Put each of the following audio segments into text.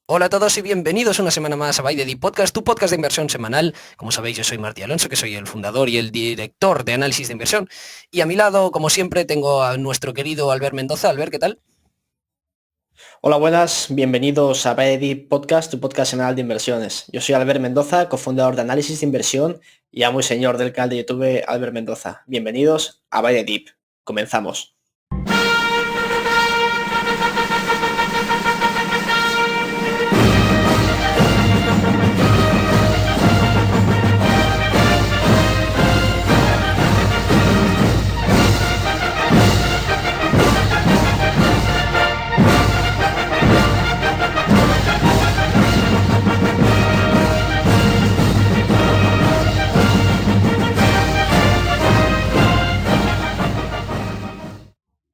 Hola a todos y bienvenidos una semana más a Buy the Deep Podcast, tu podcast de inversión semanal. Como sabéis, yo soy Martí Alonso, que soy el fundador y el director de análisis de inversión. Y a mi lado, como siempre, tengo a nuestro querido Albert Mendoza. Albert, ¿qué tal? Hola, buenas, bienvenidos a Buy Podcast, tu podcast semanal de inversiones. Yo soy Albert Mendoza, cofundador de análisis de inversión y amo y señor del canal de YouTube Albert Mendoza. Bienvenidos a Buy Deep. Comenzamos.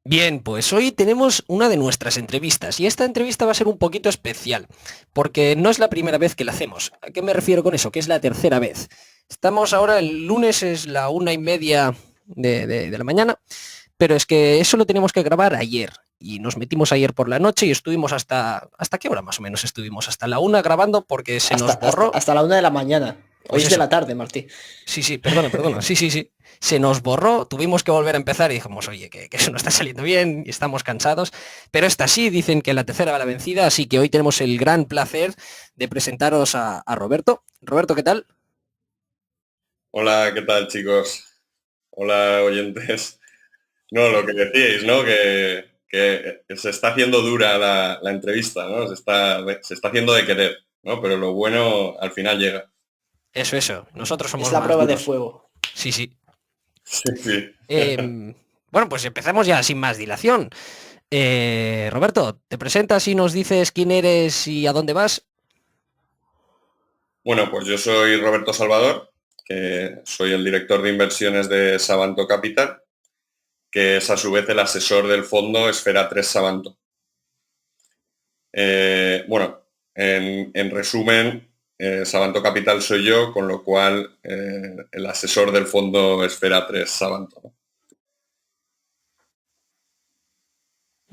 Bien, pues hoy tenemos una de nuestras entrevistas y esta entrevista va a ser un poquito especial porque no es la primera vez que la hacemos. ¿A qué me refiero con eso? Que es la tercera vez. Estamos ahora, el lunes es la 1:30 de la mañana, pero es que eso lo teníamos que grabar ayer y nos metimos ayer por la noche y estuvimos ¿hasta qué hora más o menos estuvimos? Hasta la 1 grabando porque se Hasta, nos hasta, borró. hasta la 1 de la mañana. Hoy Pues es de eso, la tarde, Martí. sí, perdona, sí. Se nos borró, tuvimos que volver a empezar y dijimos, oye, que eso no está saliendo bien y estamos cansados. Pero esta sí, dicen que la tercera va la vencida, así que hoy tenemos el gran placer de presentaros a Roberto. Roberto, ¿qué tal? Hola, ¿qué tal, chicos? Hola, oyentes. No, lo que decíais, ¿no? Que se está haciendo dura la entrevista, ¿no? Se está haciendo de querer, ¿no? Pero lo bueno al final llega. Eso. Nosotros Es somos la más prueba de duros. fuego. Sí. Sí, sí. Bueno, pues empezamos ya sin más dilación. Roberto, ¿te presentas y nos dices quién eres y a dónde vas? Bueno, pues yo soy Roberto Salvador, que soy el director de inversiones de Sabanto Capital, que es a su vez el asesor del fondo Esfera 3 Sabanto. Bueno, en resumen, Sabanto Capital soy yo, con lo cual el asesor del fondo Esfera 3 Sabanto, ¿no?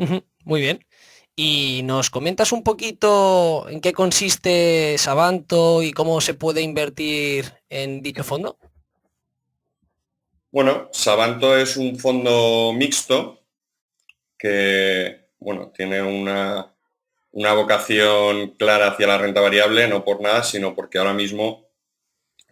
Ujú, muy bien. ¿Y nos comentas un poquito en qué consiste Sabanto y cómo se puede invertir en dicho fondo? Bueno, Sabanto es un fondo mixto que, bueno, tiene una vocación clara hacia la renta variable, no por nada, sino porque ahora mismo,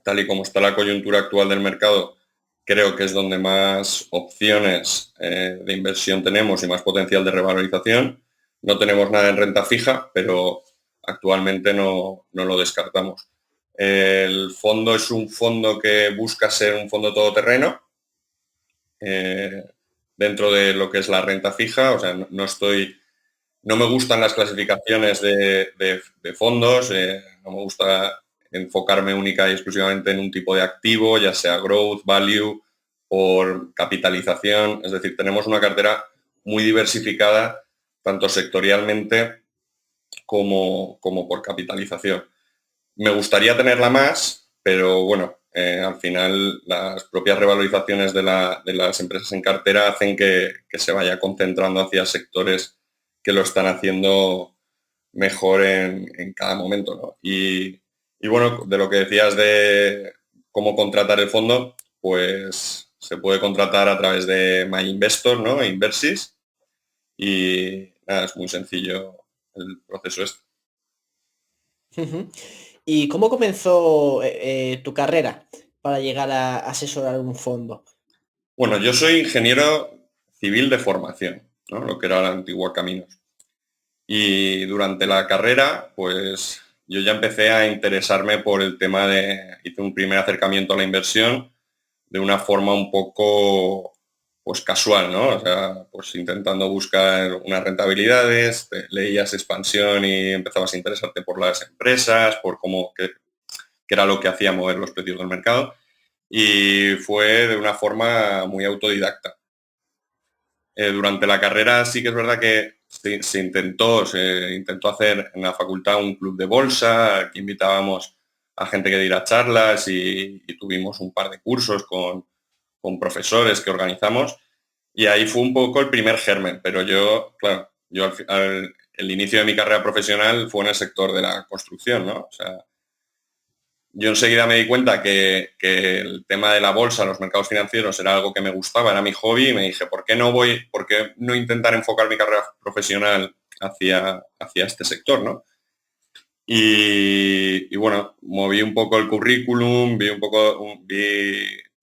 tal y como está la coyuntura actual del mercado, creo que es donde más opciones de inversión tenemos y más potencial de revalorización. No tenemos nada en renta fija, pero actualmente no lo descartamos. El fondo es un fondo que busca ser un fondo todoterreno eh, dentro de lo que es la renta fija. O sea, no me gustan las clasificaciones de fondos, no me gusta enfocarme única y exclusivamente en un tipo de activo, ya sea growth, value, por capitalización. Es decir, tenemos una cartera muy diversificada, tanto sectorialmente como por capitalización. Me gustaría tenerla más, pero bueno, al final las propias revalorizaciones de las empresas en cartera hacen que se vaya concentrando hacia sectores que lo están haciendo mejor en cada momento, ¿no? Y bueno, de lo que decías de cómo contratar el fondo, pues se puede contratar a través de My Investor, ¿no? Inversis, y nada, es muy sencillo el proceso este. Ujú. ¿Y cómo comenzó tu carrera para llegar a asesorar un fondo? Bueno, yo soy ingeniero civil de formación, ¿no? Lo que era la antigua Caminos. Y durante la carrera, pues yo ya empecé a interesarme por el tema hice un primer acercamiento a la inversión de una forma un poco, pues casual, ¿no? O sea, pues intentando buscar unas rentabilidades, leías expansión y empezabas a interesarte por las empresas, por qué era lo que hacía mover los precios del mercado. Y fue de una forma muy autodidacta. Durante la carrera sí que es verdad que se intentó hacer en la facultad un club de bolsa, que invitábamos a gente que diera charlas y tuvimos un par de cursos con profesores que organizamos, y ahí fue un poco el primer germen, pero yo, claro, yo el inicio de mi carrera profesional fue en el sector de la construcción, ¿no? O sea, yo enseguida me di cuenta que el tema de la bolsa, los mercados financieros, era algo que me gustaba, era mi hobby, y me dije, ¿por qué no intentar enfocar mi carrera profesional hacia este sector, ¿no? Y bueno, moví un poco el currículum, vi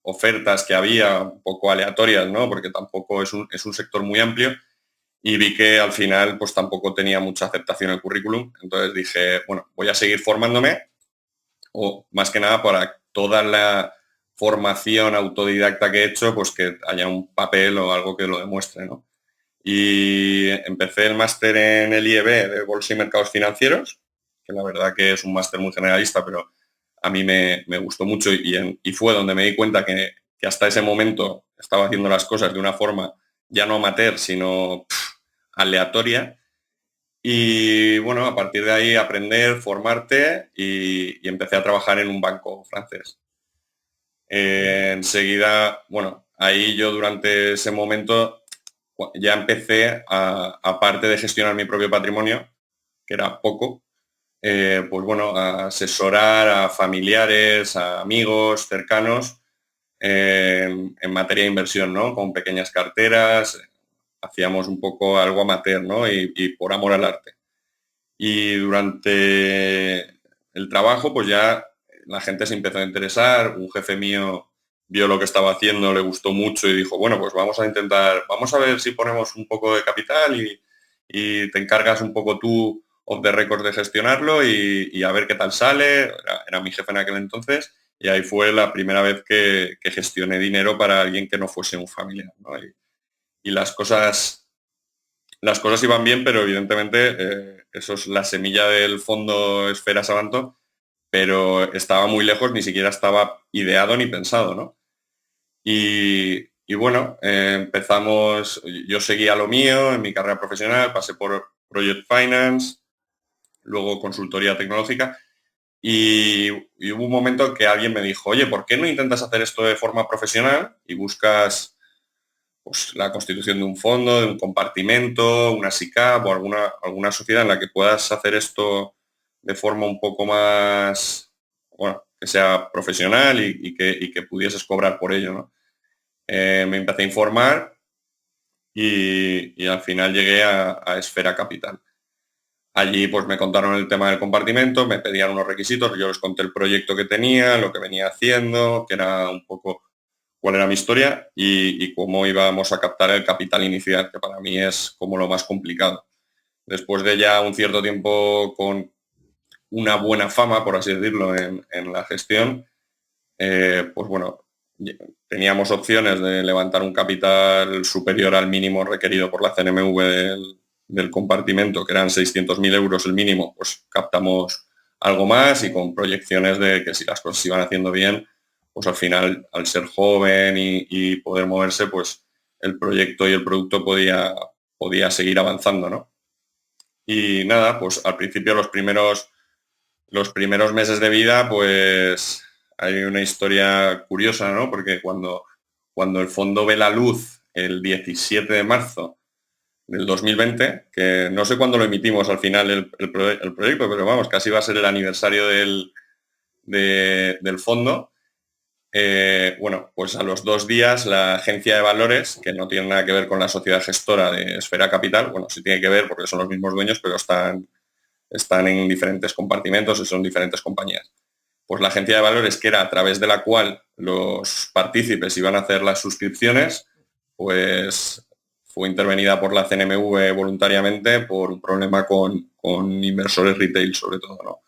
ofertas que había un poco aleatorias, ¿no? Porque tampoco es un sector muy amplio, y vi que al final pues tampoco tenía mucha aceptación el currículum. Entonces dije, bueno, voy a seguir formándome, o más que nada para toda la formación autodidacta que he hecho, pues que haya un papel o algo que lo demuestre, ¿no? Y empecé el máster en el IEB de Bolsa y Mercados Financieros, que la verdad que es un máster muy generalista, pero a mí me gustó mucho, y fue donde me di cuenta que hasta ese momento estaba haciendo las cosas de una forma ya no amateur, sino aleatoria. Y bueno, a partir de ahí aprender, formarte, y empecé a trabajar en un banco francés. Enseguida, bueno, ahí yo durante ese momento ya empecé, aparte de gestionar mi propio patrimonio, que era poco, pues bueno, a asesorar a familiares, a amigos cercanos en materia de inversión, ¿no? Con pequeñas carteras, hacíamos un poco algo amateur, ¿no? Y por amor al arte. Y durante el trabajo, pues ya la gente se empezó a interesar. Un jefe mío vio lo que estaba haciendo, le gustó mucho y dijo, bueno, pues vamos a ver si ponemos un poco de capital, y te encargas un poco tú off the record de gestionarlo, y a ver qué tal sale. Era mi jefe en aquel entonces, y ahí fue la primera vez que gestioné dinero para alguien que no fuese un familiar, ¿no? Y las cosas iban bien, pero evidentemente eso es la semilla del fondo Esfera Sabanto, pero estaba muy lejos, ni siquiera estaba ideado ni pensado, ¿no? Y bueno, empezamos, yo seguía lo mío en mi carrera profesional, pasé por Project Finance, luego consultoría tecnológica, y hubo un momento que alguien me dijo, oye, ¿por qué no intentas hacer esto de forma profesional y buscas pues la constitución de un fondo, de un compartimento, una SICAV o alguna sociedad en la que puedas hacer esto de forma un poco más, bueno, que sea profesional, y que pudieses cobrar por ello, ¿no? Me empecé a informar, y al final llegué a Esfera Capital. Allí pues me contaron el tema del compartimento, me pedían unos requisitos, yo les conté el proyecto que tenía, lo que venía haciendo, que era un poco cuál era mi historia, y cómo íbamos a captar el capital inicial, que para mí es como lo más complicado. Después de ya un cierto tiempo con una buena fama, por así decirlo, en la gestión, pues bueno, teníamos opciones de levantar un capital superior al mínimo requerido por la CNMV del compartimento, que eran 600.000 euros el mínimo. Pues captamos algo más, y con proyecciones de que si las cosas se iban haciendo bien, pues al final, al ser joven y poder moverse, pues el proyecto y el producto podía seguir avanzando, ¿no? Y nada, pues al principio los primeros meses de vida, pues hay una historia curiosa, ¿no? Porque cuando el fondo ve la luz el 17 de marzo del 2020, que no sé cuándo lo emitimos al final el proyecto, pero vamos, casi va a ser el aniversario del fondo. Bueno, pues a los 2 días la agencia de valores, que no tiene nada que ver con la sociedad gestora de Esfera Capital, bueno, sí tiene que ver porque son los mismos dueños, pero están en diferentes compartimentos y son diferentes compañías. Pues la agencia de valores, que era a través de la cual los partícipes iban a hacer las suscripciones, pues fue intervenida por la CNMV voluntariamente por un problema con inversores retail, sobre todo, ¿no?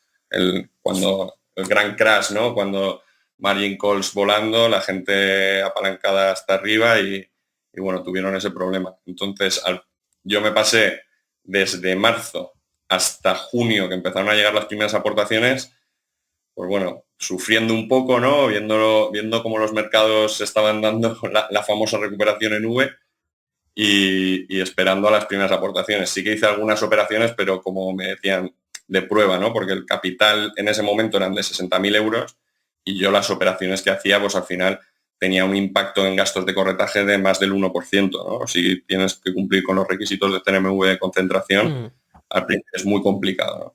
Cuando el gran crash, ¿no? Cuando margin calls volando, la gente apalancada hasta arriba, y bueno, tuvieron ese problema. Entonces, yo me pasé desde marzo hasta junio, que empezaron a llegar las primeras aportaciones, pues bueno, sufriendo un poco, ¿no? Viendo cómo los mercados estaban dando la famosa recuperación en V, y esperando a las primeras aportaciones. Sí que hice algunas operaciones, pero como me decían, de prueba, ¿no? Porque el capital en ese momento eran de 60.000 euros, y yo las operaciones que hacía, pues al final tenía un impacto en gastos de corretaje de más del 1%, ¿no? Si tienes que cumplir con los requisitos de CNMV de concentración, es muy complicado, ¿no?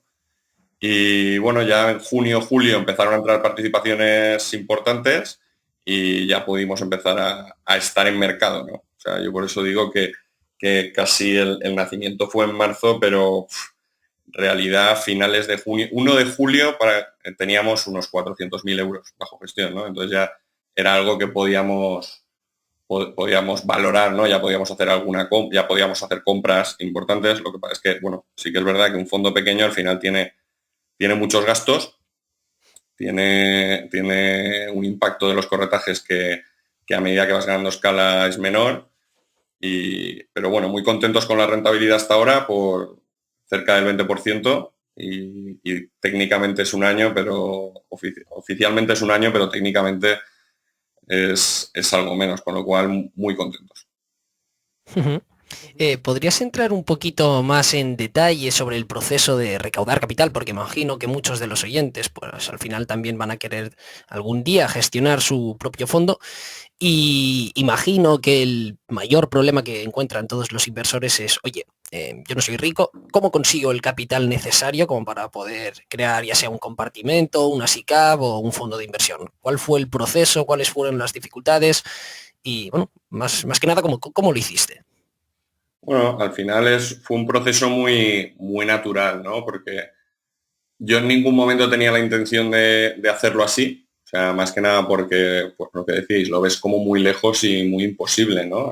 Y bueno, ya en junio, julio empezaron a entrar participaciones importantes y ya pudimos empezar a estar en mercado, ¿no? O sea, yo por eso digo que casi el nacimiento fue en marzo, pero en realidad finales de junio, 1 de julio teníamos unos 400.000 euros bajo gestión, ¿no? Entonces ya era algo que podíamos valorar, ¿no? Ya podíamos hacer ya podíamos hacer compras importantes. Lo que pasa es que, bueno, sí que es verdad que un fondo pequeño al final tiene muchos gastos, tiene un impacto de los corretajes que a medida que vas ganando escala es menor. Pero bueno, muy contentos con la rentabilidad hasta ahora por cerca del 20% y técnicamente es un año, pero oficialmente es un año, pero técnicamente es algo menos, con lo cual muy contentos. ¿Podrías entrar un poquito más en detalle sobre el proceso de recaudar capital? Porque imagino que muchos de los oyentes, pues al final también van a querer algún día gestionar su propio fondo. Y imagino que el mayor problema que encuentran todos los inversores es, oye, yo no soy rico, ¿cómo consigo el capital necesario como para poder crear ya sea un compartimento, una SICAV o un fondo de inversión? ¿Cuál fue el proceso? ¿Cuáles fueron las dificultades? Y bueno, más que nada, ¿cómo lo hiciste? Bueno, al final fue un proceso muy, muy natural, ¿no? Porque yo en ningún momento tenía la intención de hacerlo así. O sea, más que nada porque, pues lo que decís, lo ves como muy lejos y muy imposible, ¿no?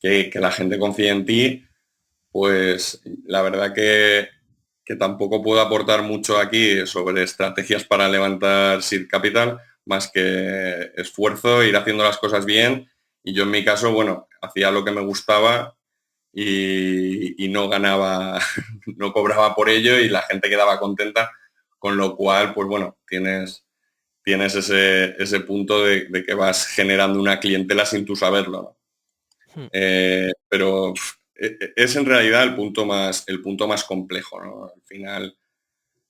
Que la gente confíe en ti, pues la verdad que tampoco puedo aportar mucho aquí sobre estrategias para levantar seed capital, más que esfuerzo, ir haciendo las cosas bien. Y yo en mi caso, bueno, hacía lo que me gustaba y no ganaba, no cobraba por ello y la gente quedaba contenta, con lo cual, pues bueno, tienes ese punto de que vas generando una clientela sin tú saberlo, ¿no? Pero es en realidad el punto más complejo, ¿no? Al final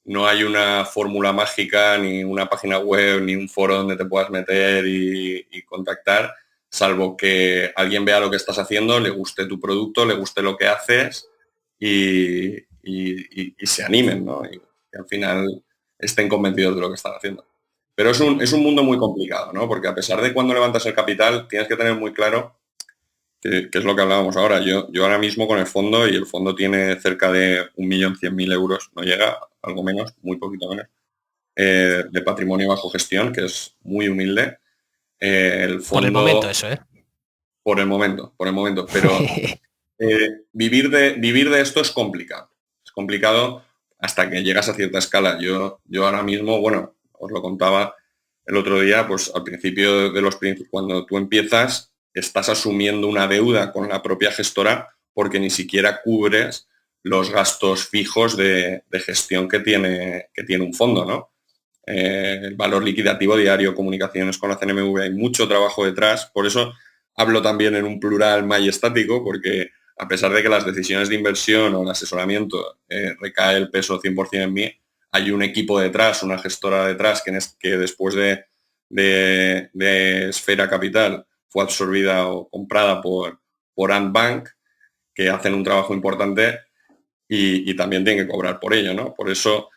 no hay una fórmula mágica, ni una página web, ni un foro donde te puedas meter y contactar, salvo que alguien vea lo que estás haciendo, le guste tu producto, le guste lo que haces y se animen, ¿no? Y al final estén convencidos de lo que están haciendo. Pero es un mundo muy complicado, ¿no? Porque a pesar de cuando levantas el capital, tienes que tener muy claro que es lo que hablábamos ahora. Yo ahora mismo con el fondo, y el fondo tiene cerca de 1.100.000 euros, no llega, algo menos, muy poquito menos, de patrimonio bajo gestión, que es muy humilde. El fondo, por el momento eso, ¿eh? Por el momento, pero vivir de esto es complicado. Es complicado hasta que llegas a cierta escala. Yo ahora mismo, bueno, os lo contaba el otro día, pues al principio cuando tú empiezas, estás asumiendo una deuda con la propia gestora porque ni siquiera cubres los gastos fijos de gestión que tiene un fondo, ¿no? El valor liquidativo diario, comunicaciones con la CNMV, hay mucho trabajo detrás. Por eso hablo también en un plural majestático, porque a pesar de que las decisiones de inversión o el asesoramiento recae el peso 100% en mí, hay un equipo detrás, una gestora detrás que después de Esfera Capital fue absorbida o comprada por Ant Bank, que hacen un trabajo importante y también tienen que cobrar por ello, ¿no? Por eso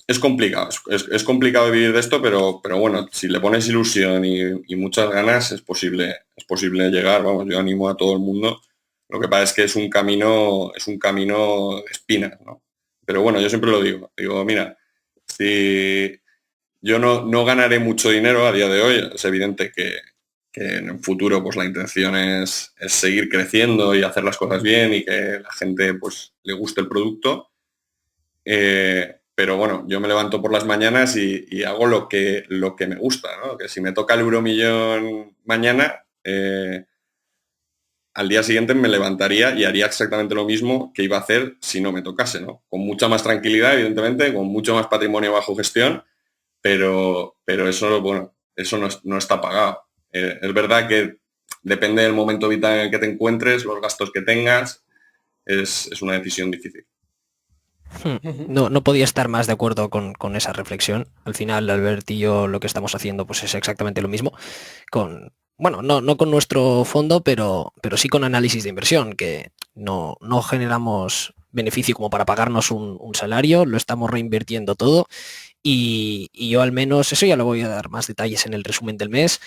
es complicado, es complicado vivir de esto, pero bueno, si le pones ilusión y muchas ganas, es posible llegar. Vamos, yo animo a todo el mundo. Lo que pasa es que es un camino de espinas, ¿no? Pero bueno, yo siempre lo digo, mira, si yo no ganaré mucho dinero a día de hoy, es evidente que en el futuro pues la intención es seguir creciendo y hacer las cosas bien y que la gente pues le guste el producto. Pero bueno, yo me levanto por las mañanas y hago lo que me gusta, ¿no? Que si me toca el euromillón mañana, al día siguiente me levantaría y haría exactamente lo mismo que iba a hacer si no me tocase, ¿no? Con mucha más tranquilidad, evidentemente, con mucho más patrimonio bajo gestión, pero eso, bueno, eso no está pagado. Es verdad que depende del momento vital en el que te encuentres, los gastos que tengas, es una decisión difícil. No podía estar más de acuerdo con esa reflexión. Al final, Albert y yo lo que estamos haciendo pues es exactamente lo mismo. Bueno, no con nuestro fondo, pero sí con análisis de inversión, que no generamos beneficio como para pagarnos un salario, lo estamos reinvirtiendo todo y yo al menos, eso ya lo voy a dar más detalles en el resumen del mes,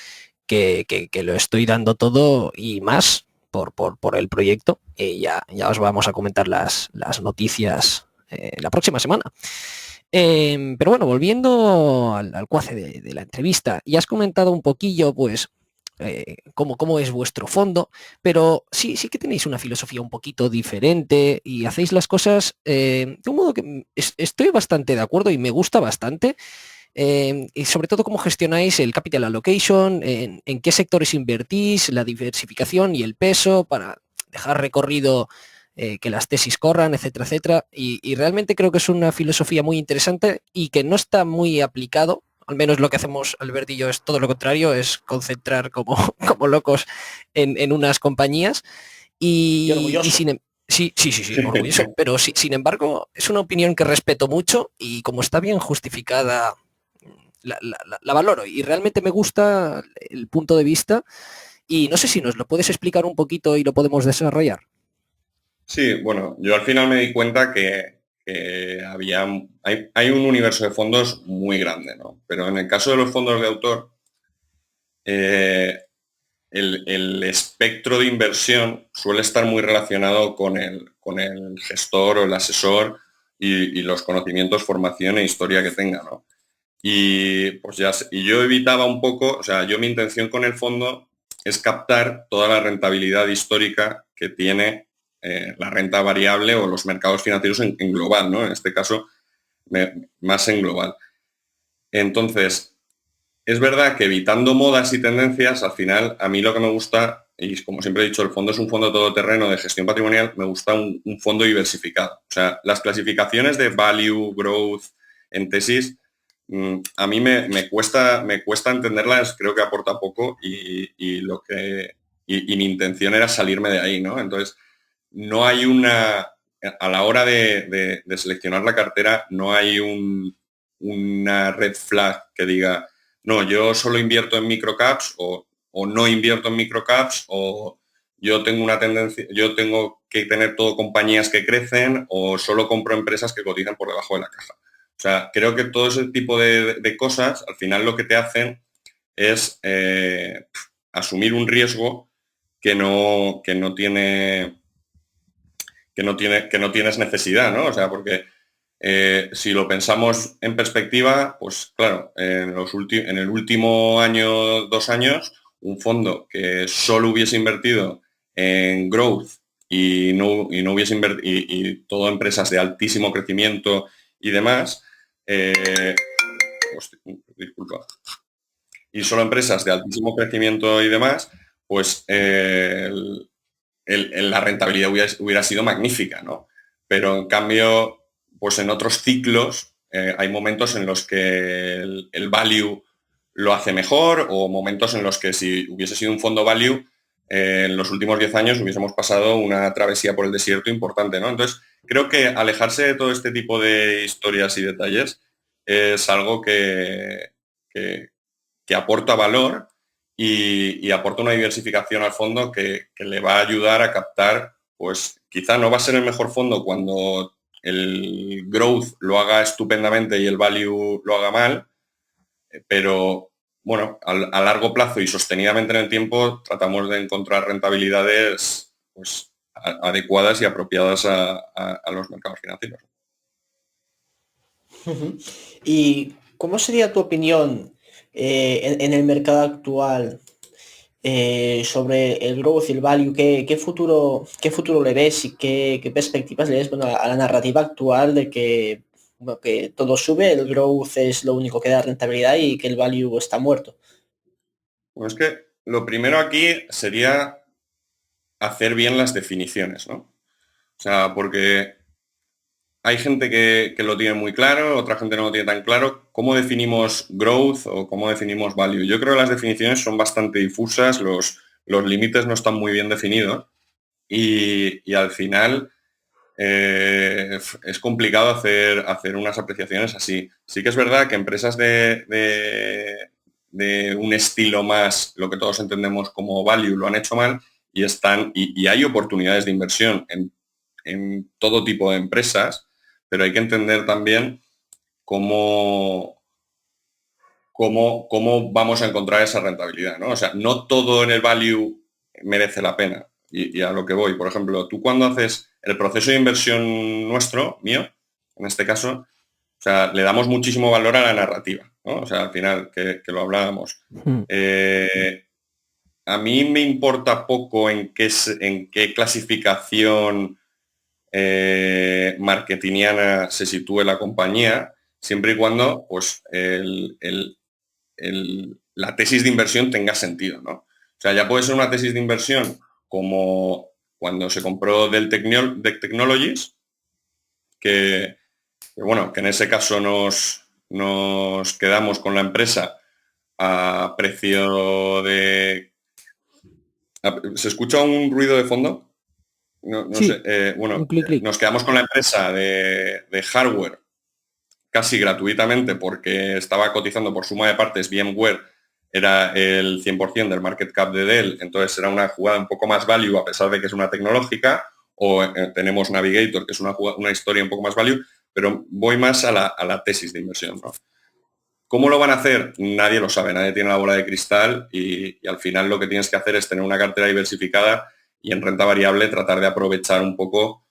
que lo estoy dando todo y más por el proyecto. Y ya os vamos a comentar las noticias la próxima semana. Pero bueno, volviendo al cuace de la entrevista, ya has comentado un poquillo, pues, cómo es vuestro fondo, pero sí que tenéis una filosofía un poquito diferente y hacéis las cosas de un modo que estoy bastante de acuerdo y me gusta bastante. Y sobre todo cómo gestionáis el capital allocation, en qué sectores invertís, la diversificación y el peso para dejar recorrido, que las tesis corran, etcétera, etcétera. Y realmente creo que es una filosofía muy interesante y que no está muy aplicado. Al menos lo que hacemos Albert y yo es todo lo contrario, es concentrar como, como locos en unas compañías. Y Y orgulloso. sí, orgulloso. Pero sin embargo, es una opinión que respeto mucho y como está bien justificada, la valoro. Y realmente me gusta el punto de vista. Y no sé si nos lo puedes explicar un poquito y lo podemos desarrollar. Sí, bueno, yo al final me di cuenta que hay un universo de fondos muy grande, ¿no? Pero en el caso de los fondos de autor, eh, el espectro de inversión suele estar muy relacionado con el gestor o el asesor y los conocimientos, formación e historia que tenga, ¿no? Y pues y yo evitaba un poco, o sea, yo mi intención con el fondo es captar toda la rentabilidad histórica que tiene la renta variable o los mercados financieros en global, ¿no? En este caso, más en global. Entonces, es verdad que evitando modas y tendencias, al final a mí lo que me gusta, y como siempre he dicho, el fondo es un fondo todoterreno de gestión patrimonial, me gusta un fondo diversificado. O sea, las clasificaciones de value, growth, en tesis, a mí me cuesta entenderlas, creo que aporta poco y mi intención era salirme de ahí, ¿no? Entonces, no hay a la hora de seleccionar la cartera, no hay una red flag que diga, no, yo solo invierto en microcaps o no invierto en microcaps o yo tengo una tendencia, yo tengo que tener todo compañías que crecen o solo compro empresas que cotizan por debajo de la caja. O sea, creo que todo ese tipo de cosas al final lo que te hacen es asumir un riesgo que no tienes necesidad, ¿no? O sea, porque si lo pensamos en perspectiva, pues claro, en el último año, 2 años, un fondo que solo hubiese invertido en growth y no hubiese invertido y todo empresas de altísimo crecimiento y demás, hostia, disculpa, y solo empresas de altísimo crecimiento y demás, pues la rentabilidad hubiera sido magnífica, ¿no? Pero en cambio, pues en otros ciclos hay momentos en los que el value lo hace mejor o momentos en los que si hubiese sido un fondo value, en los últimos 10 años hubiésemos pasado una travesía por el desierto importante, ¿no? Entonces, creo que alejarse de todo este tipo de historias y detalles es algo que, que aporta valor y aporta una diversificación al fondo que le va a ayudar a captar, pues quizá no va a ser el mejor fondo cuando el growth lo haga estupendamente y el value lo haga mal, pero bueno, a largo plazo y sostenidamente en el tiempo tratamos de encontrar rentabilidades pues, adecuadas y apropiadas a los mercados financieros. Ujú. ¿Y cómo sería tu opinión en el mercado actual sobre el growth y el value? ¿Qué futuro le ves y qué perspectivas le ves, bueno, a la narrativa actual de que, bueno, que todo sube, el growth es lo único que da rentabilidad y que el value está muerto? Bueno, es que lo primero aquí sería hacer bien las definiciones, ¿no? O sea, porque hay gente que lo tiene muy claro, otra gente no lo tiene tan claro. ¿Cómo definimos growth o cómo definimos value? Yo creo que las definiciones son bastante difusas, los límites no están muy bien definidos y al final es complicado hacer unas apreciaciones así. Sí que es verdad que empresas de un estilo más, lo que todos entendemos como value, lo han hecho mal y hay oportunidades de inversión en todo tipo de empresas, pero hay que entender también cómo, cómo vamos a encontrar esa rentabilidad, ¿no? O sea, no todo en el value merece la pena. Y a lo que voy, por ejemplo, tú cuando haces el proceso de inversión nuestro, mío, en este caso, o sea, le damos muchísimo valor a la narrativa, ¿no? O sea, al final, que lo hablábamos. A mí me importa poco en qué clasificación marketingiana se sitúe la compañía, siempre y cuando pues, la tesis de inversión tenga sentido, ¿no? O sea, ya puede ser una tesis de inversión como cuando se compró Dell Technologies, bueno, que en ese caso nos quedamos con la empresa a precio de... ¿Se escucha un ruido de fondo? No Sí, sé. Bueno, un clic. nos quedamos con la empresa de hardware casi gratuitamente porque estaba cotizando por suma de partes. VMware era el 100% del market cap de Dell, entonces era una jugada un poco más value a pesar de que es una tecnológica, o tenemos Navigator, que es una historia un poco más value, pero voy más a la tesis de inversión, ¿no? ¿Cómo lo van a hacer? Nadie lo sabe, nadie tiene la bola de cristal y al final lo que tienes que hacer es tener una cartera diversificada y en renta variable tratar de aprovechar un poco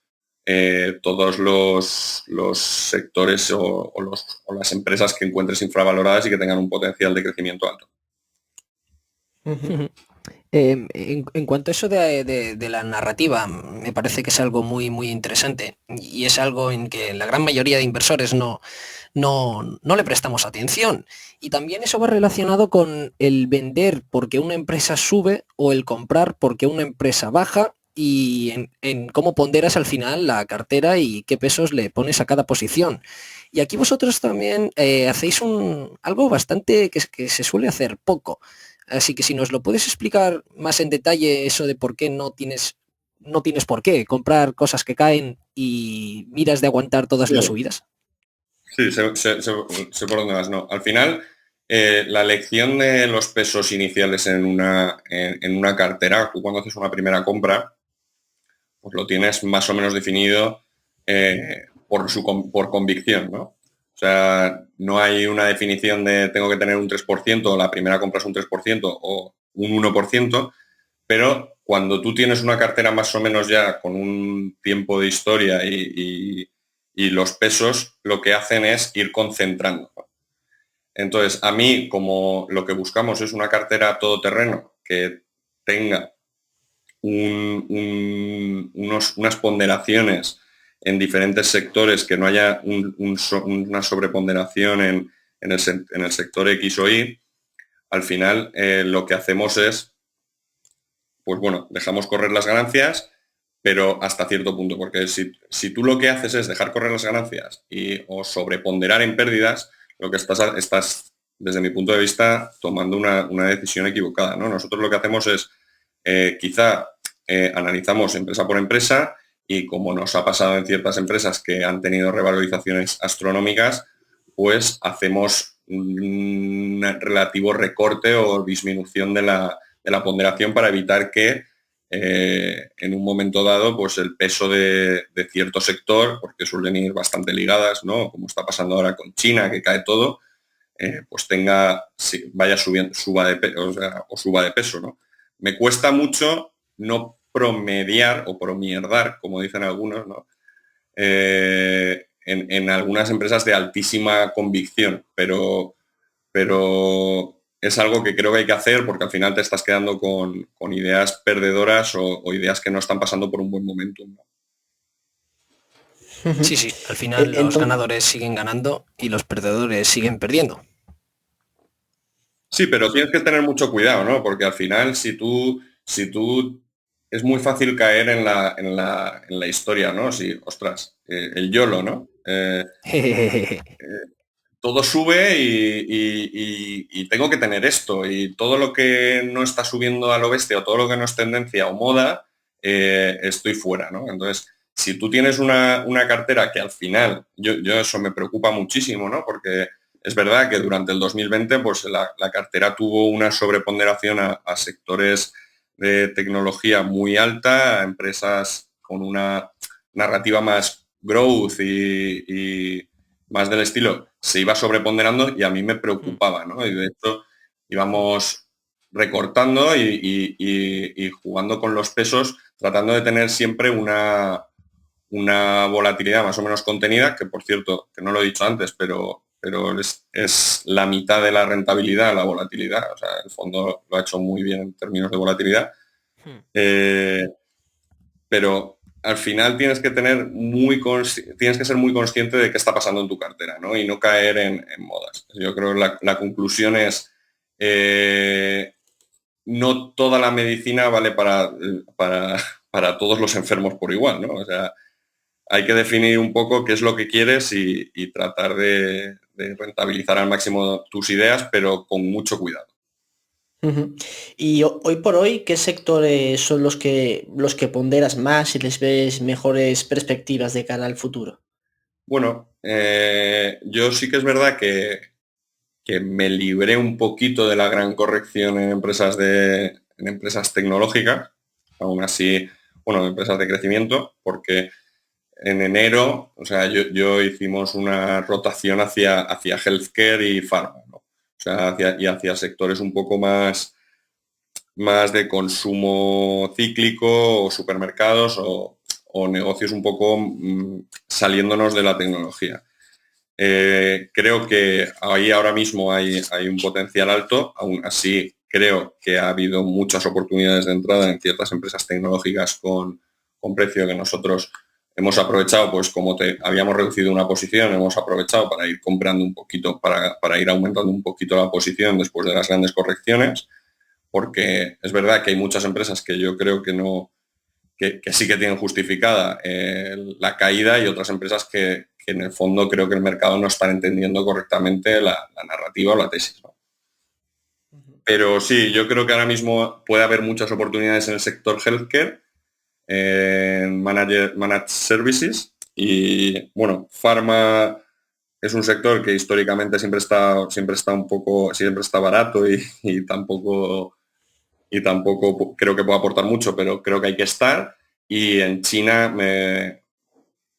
todos los sectores o las empresas que encuentres infravaloradas y que tengan un potencial de crecimiento alto. En cuanto a eso de la narrativa, me parece que es algo muy interesante y es algo en que la gran mayoría de inversores no le prestamos atención. Y también eso va relacionado con el vender porque una empresa sube o el comprar porque una empresa baja y en cómo ponderas al final la cartera y qué pesos le pones a cada posición. Y aquí vosotros también hacéis algo bastante que se suele hacer poco. Así que si nos lo puedes explicar más en detalle eso de por qué no tienes por qué comprar cosas que caen y miras de aguantar todas las subidas. Sí, sé por dónde vas. No. Al final, la elección de los pesos iniciales en una cartera, tú cuando haces una primera compra, pues lo tienes más o menos definido por convicción, ¿no? O sea, no hay una definición de tengo que tener un 3%, la primera compra es un 3% o un 1%, pero cuando tú tienes una cartera más o menos ya con un tiempo de historia y los pesos, lo que hacen es ir concentrando. Entonces, a mí, como lo que buscamos es una cartera todoterreno que tenga unas ponderaciones en diferentes sectores, que no haya una sobreponderación en el sector X o Y, al final lo que hacemos es, pues bueno, dejamos correr las ganancias, pero hasta cierto punto, porque si tú lo que haces es dejar correr las ganancias o sobreponderar en pérdidas, lo que estás, desde mi punto de vista, tomando una decisión equivocada, ¿no? Nosotros lo que hacemos es, quizá analizamos empresa por empresa y como nos ha pasado en ciertas empresas que han tenido revalorizaciones astronómicas, pues hacemos un relativo recorte o disminución de la ponderación para evitar que en un momento dado pues el peso de cierto sector, porque suelen ir bastante ligadas, ¿no? Como está pasando ahora con China, que cae todo, pues vaya subiendo, suba de peso, ¿no? Me cuesta mucho no promediar o promierdar, como dicen algunos, ¿no? En algunas empresas de altísima convicción, pero es algo que creo que hay que hacer porque al final te estás quedando con ideas perdedoras o ideas que no están pasando por un buen momento, ¿no? Sí, al final los ganadores siguen ganando y los perdedores siguen perdiendo. Sí, pero tienes que tener mucho cuidado, ¿no? Porque al final, si tú es muy fácil caer en la historia, ¿no? Si, ostras, el YOLO, ¿no? Todo sube y tengo que tener esto. Y todo lo que no está subiendo a lo bestia o todo lo que no es tendencia o moda, estoy fuera, ¿no? Entonces, si tú tienes una cartera que al final, yo eso me preocupa muchísimo, ¿no? Porque es verdad que durante el 2020 pues la cartera tuvo una sobreponderación a sectores de tecnología muy alta, a empresas con una narrativa más growth y más del estilo se iba sobreponderando y a mí me preocupaba, ¿no? Y de hecho íbamos recortando y jugando con los pesos, tratando de tener siempre una volatilidad más o menos contenida, que por cierto, que no lo he dicho antes, pero es la mitad de la rentabilidad, la volatilidad. O sea, el fondo lo ha hecho muy bien en términos de volatilidad. Pero al final tienes que ser muy consciente de qué está pasando en tu cartera, ¿no? Y no caer en modas. Yo creo que la conclusión es no toda la medicina vale para todos los enfermos por igual, ¿no? O sea, hay que definir un poco qué es lo que quieres y tratar de rentabilizar al máximo tus ideas, pero con mucho cuidado. Y hoy por hoy, ¿qué sectores son los que ponderas más y les ves mejores perspectivas de cara al futuro? Bueno, yo sí que es verdad que me libré un poquito de la gran corrección en empresas tecnológicas, aún así, bueno, empresas de crecimiento, porque en enero, o sea, yo hicimos una rotación hacia healthcare y pharma, ¿no? O sea, hacia sectores un poco más de consumo cíclico o supermercados o negocios un poco saliéndonos de la tecnología. Creo que ahí ahora mismo hay un potencial alto, aún así creo que ha habido muchas oportunidades de entrada en ciertas empresas tecnológicas con precio que nosotros hemos aprovechado, pues como habíamos reducido una posición, hemos aprovechado para ir comprando un poquito, para ir aumentando un poquito la posición después de las grandes correcciones, porque es verdad que hay muchas empresas que yo creo que no, que sí que tienen justificada la caída y otras empresas que en el fondo creo que el mercado no está entendiendo correctamente la narrativa o la tesis, ¿no? Pero sí, yo creo que ahora mismo puede haber muchas oportunidades en el sector healthcare, en managed services y bueno, pharma es un sector que históricamente siempre está barato y tampoco creo que pueda aportar mucho, pero creo que hay que estar. Y en China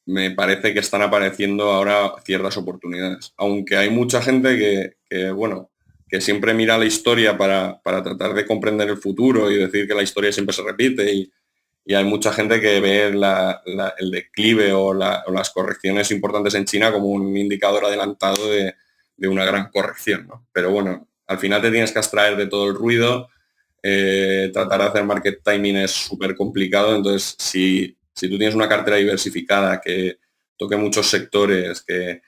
me parece que están apareciendo ahora ciertas oportunidades. Aunque hay mucha gente bueno, que siempre mira la historia para tratar de comprender el futuro y decir que la historia siempre se repite y hay mucha gente que ve el declive o las correcciones importantes en China como un indicador adelantado de una gran corrección, ¿no? Pero bueno, al final te tienes que abstraer de todo el ruido. Tratar de hacer market timing es súper complicado, entonces si tú tienes una cartera diversificada que toque muchos sectores, que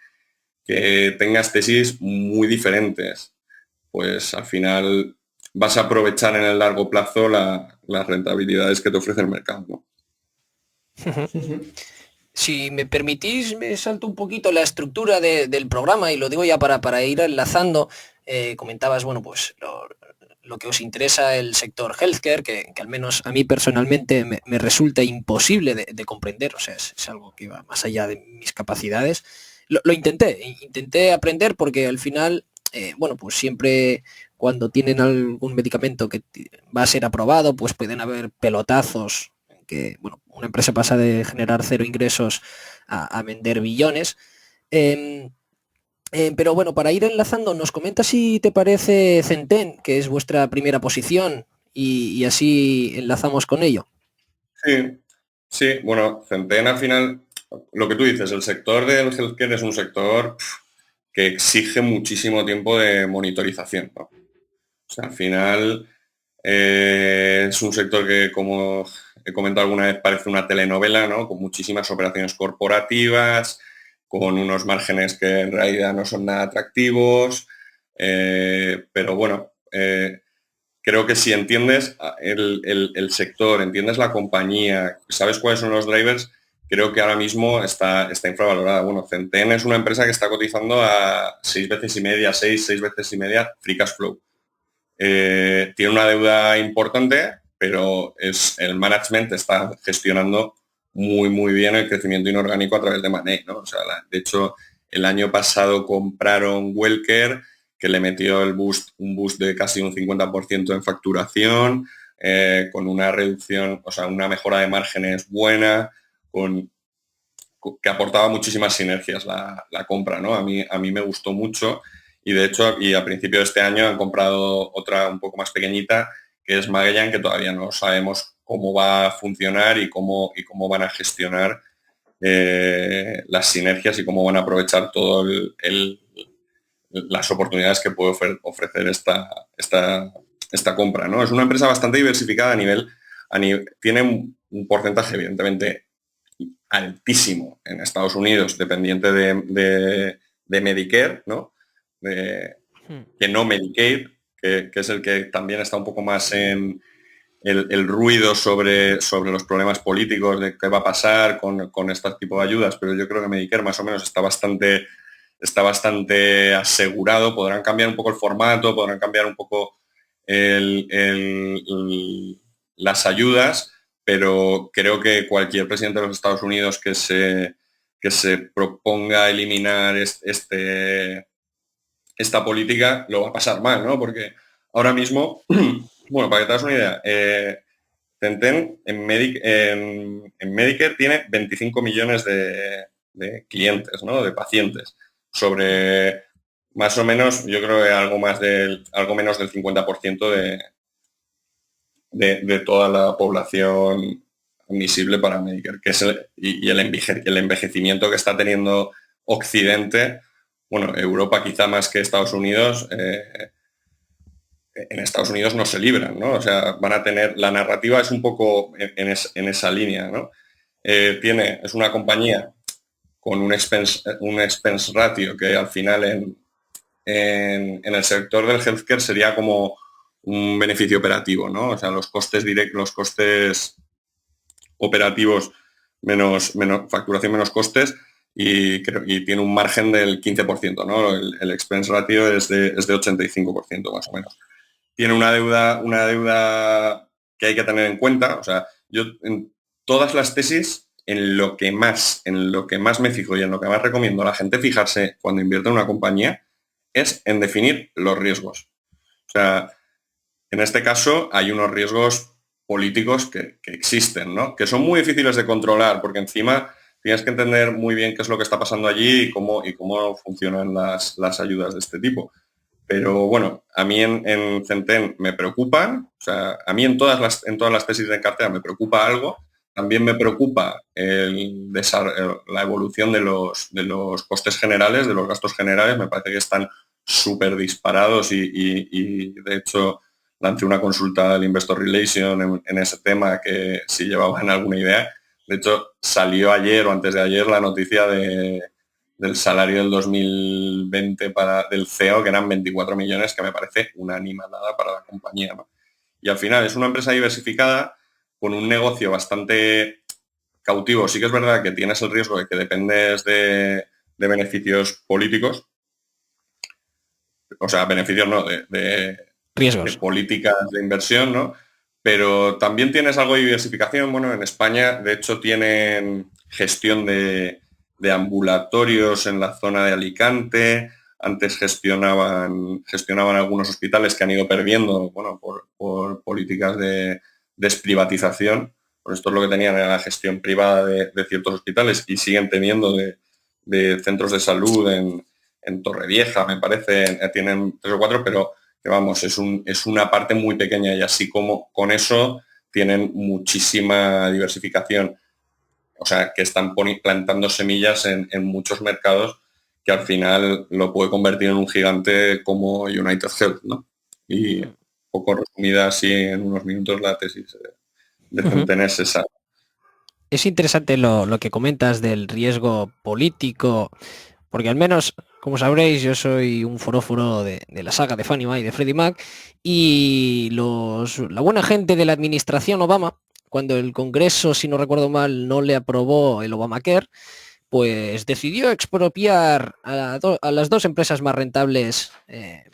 tengas tesis muy diferentes, pues al final vas a aprovechar en el largo plazo las rentabilidades que te ofrece el mercado, ¿no? Si me permitís, me salto un poquito la estructura del programa y lo digo ya para ir enlazando. Comentabas, bueno, pues lo que os interesa el sector healthcare, que al menos a mí personalmente me resulta imposible de comprender, o sea, es algo que va más allá de mis capacidades. Lo intenté aprender porque al final, bueno, pues siempre cuando tienen algún medicamento que va a ser aprobado, pues pueden haber pelotazos que, bueno, una empresa pasa de generar cero ingresos a vender billones. Pero bueno, para ir enlazando, nos comenta si te parece Centen, que es vuestra primera posición, y así enlazamos con ello. Sí, sí, bueno, Centen al final, lo que tú dices, el sector del healthcare es un sector que exige muchísimo tiempo de monitorización, ¿no? O sea, al final es un sector que, como he comentado alguna vez, parece una telenovela, ¿no? Con muchísimas operaciones corporativas, con unos márgenes que en realidad no son nada atractivos, pero bueno, creo que si entiendes el sector, entiendes la compañía, sabes cuáles son los drivers, creo que ahora mismo está infravalorada. Bueno, Centen es una empresa que está cotizando a 6 veces y media, 6 veces y media free cash flow. Tiene una deuda importante, pero el management está gestionando muy bien el crecimiento inorgánico a través de Money, ¿no? O sea, de hecho, el año pasado compraron Wellcare, que le metió un boost de casi un 50% en facturación, con una reducción, o sea, una mejora de márgenes buena, con que aportaba muchísimas sinergias la compra, ¿no? A mí me gustó mucho y de hecho, y a principio de este año han comprado otra un poco más pequeñita, que es Magellan, que todavía no sabemos cómo va a funcionar y cómo van a gestionar las sinergias y cómo van a aprovechar todo las oportunidades que puede ofrecer esta compra, ¿no? Es una empresa bastante diversificada tiene un porcentaje evidentemente altísimo en Estados Unidos, dependiente de Medicare, ¿no? Que no Medicaid, que es el que también está un poco más en el ruido sobre los problemas políticos, de qué va a pasar con este tipo de ayudas, pero yo creo que Medicare más o menos está bastante asegurado. Podrán cambiar un poco el formato, podrán cambiar un poco las ayudas, pero creo que cualquier presidente de los Estados Unidos que se proponga eliminar esta política lo va a pasar mal, ¿no? Porque ahora mismo, bueno, para que te hagas una idea, Centene en Medicare tiene 25 millones de clientes, ¿no? De pacientes, sobre más o menos, yo creo que algo menos del 50% de toda la población admisible para Medicare, que es el envejecimiento que está teniendo Occidente, bueno, Europa quizá más que Estados Unidos. En Estados Unidos no se libran, ¿no? O sea, van a tener, la narrativa es un poco en esa línea, ¿no? Es una compañía con un expense ratio que al final en el sector del healthcare sería como un beneficio operativo, ¿no? O sea, los costes directos, los costes operativos menos facturación menos costes y tiene un margen del 15%, ¿no? El expense ratio es de 85% más o menos. Tiene una deuda que hay que tener en cuenta. O sea, yo en todas las tesis, en lo que más me fijo y en lo que más recomiendo a la gente fijarse cuando invierte en una compañía es en definir los riesgos. O sea, en este caso hay unos riesgos políticos que existen, ¿no? Que son muy difíciles de controlar, porque encima tienes que entender muy bien qué es lo que está pasando allí y cómo funcionan las ayudas de este tipo. Pero bueno, a mí en Centene me preocupan, o sea, a mí en todas las tesis de cartera me preocupa algo. También me preocupa la evolución de los costes generales, de los gastos generales. Me parece que están súper disparados y de hecho lancé una consulta al Investor Relation en ese tema, que si llevaban alguna idea. De hecho, salió ayer o antes de ayer la noticia del salario del 2020 del CEO, que eran 24 millones, que me parece una animalada para la compañía, ¿no? Y al final es una empresa diversificada con un negocio bastante cautivo. Sí que es verdad que tienes el riesgo de que dependes de beneficios políticos, o sea, beneficios no, Riesgos. de políticas de inversión, ¿no? Pero también tienes algo de diversificación. Bueno, en España, de hecho, tienen gestión de ambulatorios en la zona de Alicante. Antes gestionaban algunos hospitales que han ido perdiendo, bueno, por políticas de desprivatización. Por esto es lo que tenían, era la gestión privada de ciertos hospitales, y siguen teniendo de centros de salud en Torrevieja, me parece, tienen 3 o 4, pero que vamos, es una parte muy pequeña, y así como con eso tienen muchísima diversificación. O sea, que están plantando semillas en muchos mercados, que al final lo puede convertir en un gigante como United Health, ¿no? Y poco resumida así en unos minutos la tesis de Centene es esa. Es interesante lo que comentas del riesgo político, porque al menos, como sabréis, yo soy un foroforo de la saga de Fannie Mae y de Freddie Mac, y la buena gente de la administración Obama, cuando el Congreso, si no recuerdo mal, no le aprobó el Obamacare, pues decidió expropiar a las dos empresas más rentables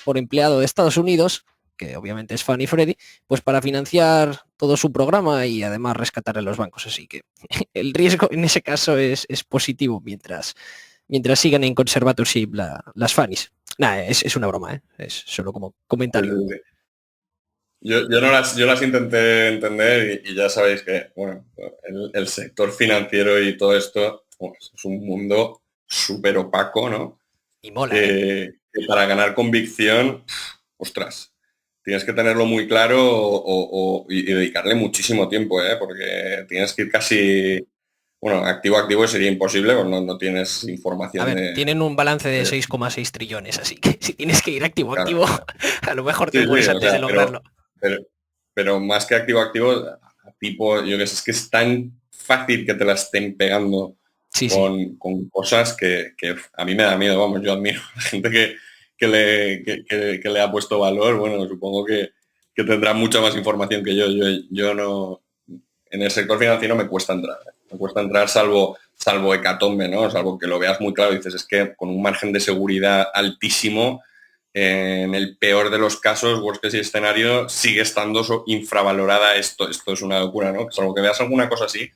por empleado de Estados Unidos, que obviamente es Fannie y Freddie, pues para financiar todo su programa y además rescatar a los bancos. Así que el riesgo en ese caso es positivo mientras sigan en conservatorship las Fannies. Nada, es una broma, ¿eh? Es solo como comentario. Yo las intenté entender y ya sabéis que, bueno, el sector financiero y todo esto pues, es un mundo súper opaco, ¿no? Y mola, ¿eh? Que para ganar convicción, ostras, tienes que tenerlo muy claro y dedicarle muchísimo tiempo, ¿eh? Porque tienes que ir casi, bueno, activo a activo sería imposible, pues no tienes A información ver, tienen un balance de de- 6,6 trillones, así que si tienes que ir activo, claro. activo, a lo mejor te Sí, sí, mueres o antes de sea, lograrlo. pero, pero más que activo activo, tipo, yo que sé, es que es tan fácil que te la estén pegando Sí, sí. con cosas que a mí me da miedo, vamos, yo admiro a la gente que le ha puesto valor, bueno, supongo que tendrá mucha más información que yo. Yo no, en el sector financiero me cuesta entrar, ¿eh? Me cuesta entrar salvo hecatombe, ¿no? Salvo que lo veas muy claro y dices, es que con un margen de seguridad altísimo, en el peor de los casos, worst case escenario, sigue estando infravalorada esto es una locura, ¿no? Salvo que veas alguna cosa así,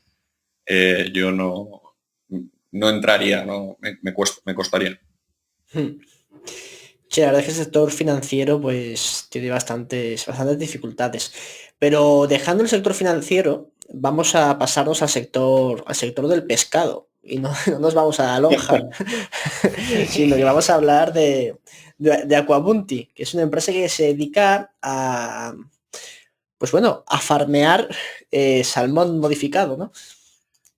yo no entraría, ¿no? Me costaría. Hmm. Sí, la verdad es que el sector financiero pues tiene bastantes dificultades. Pero dejando el sector financiero, vamos a pasarnos al sector del pescado. Y no, no nos vamos a la lonja, sino que vamos a hablar de Aquabunty, que es una empresa que se dedica a, pues bueno, a farmear salmón modificado, ¿no?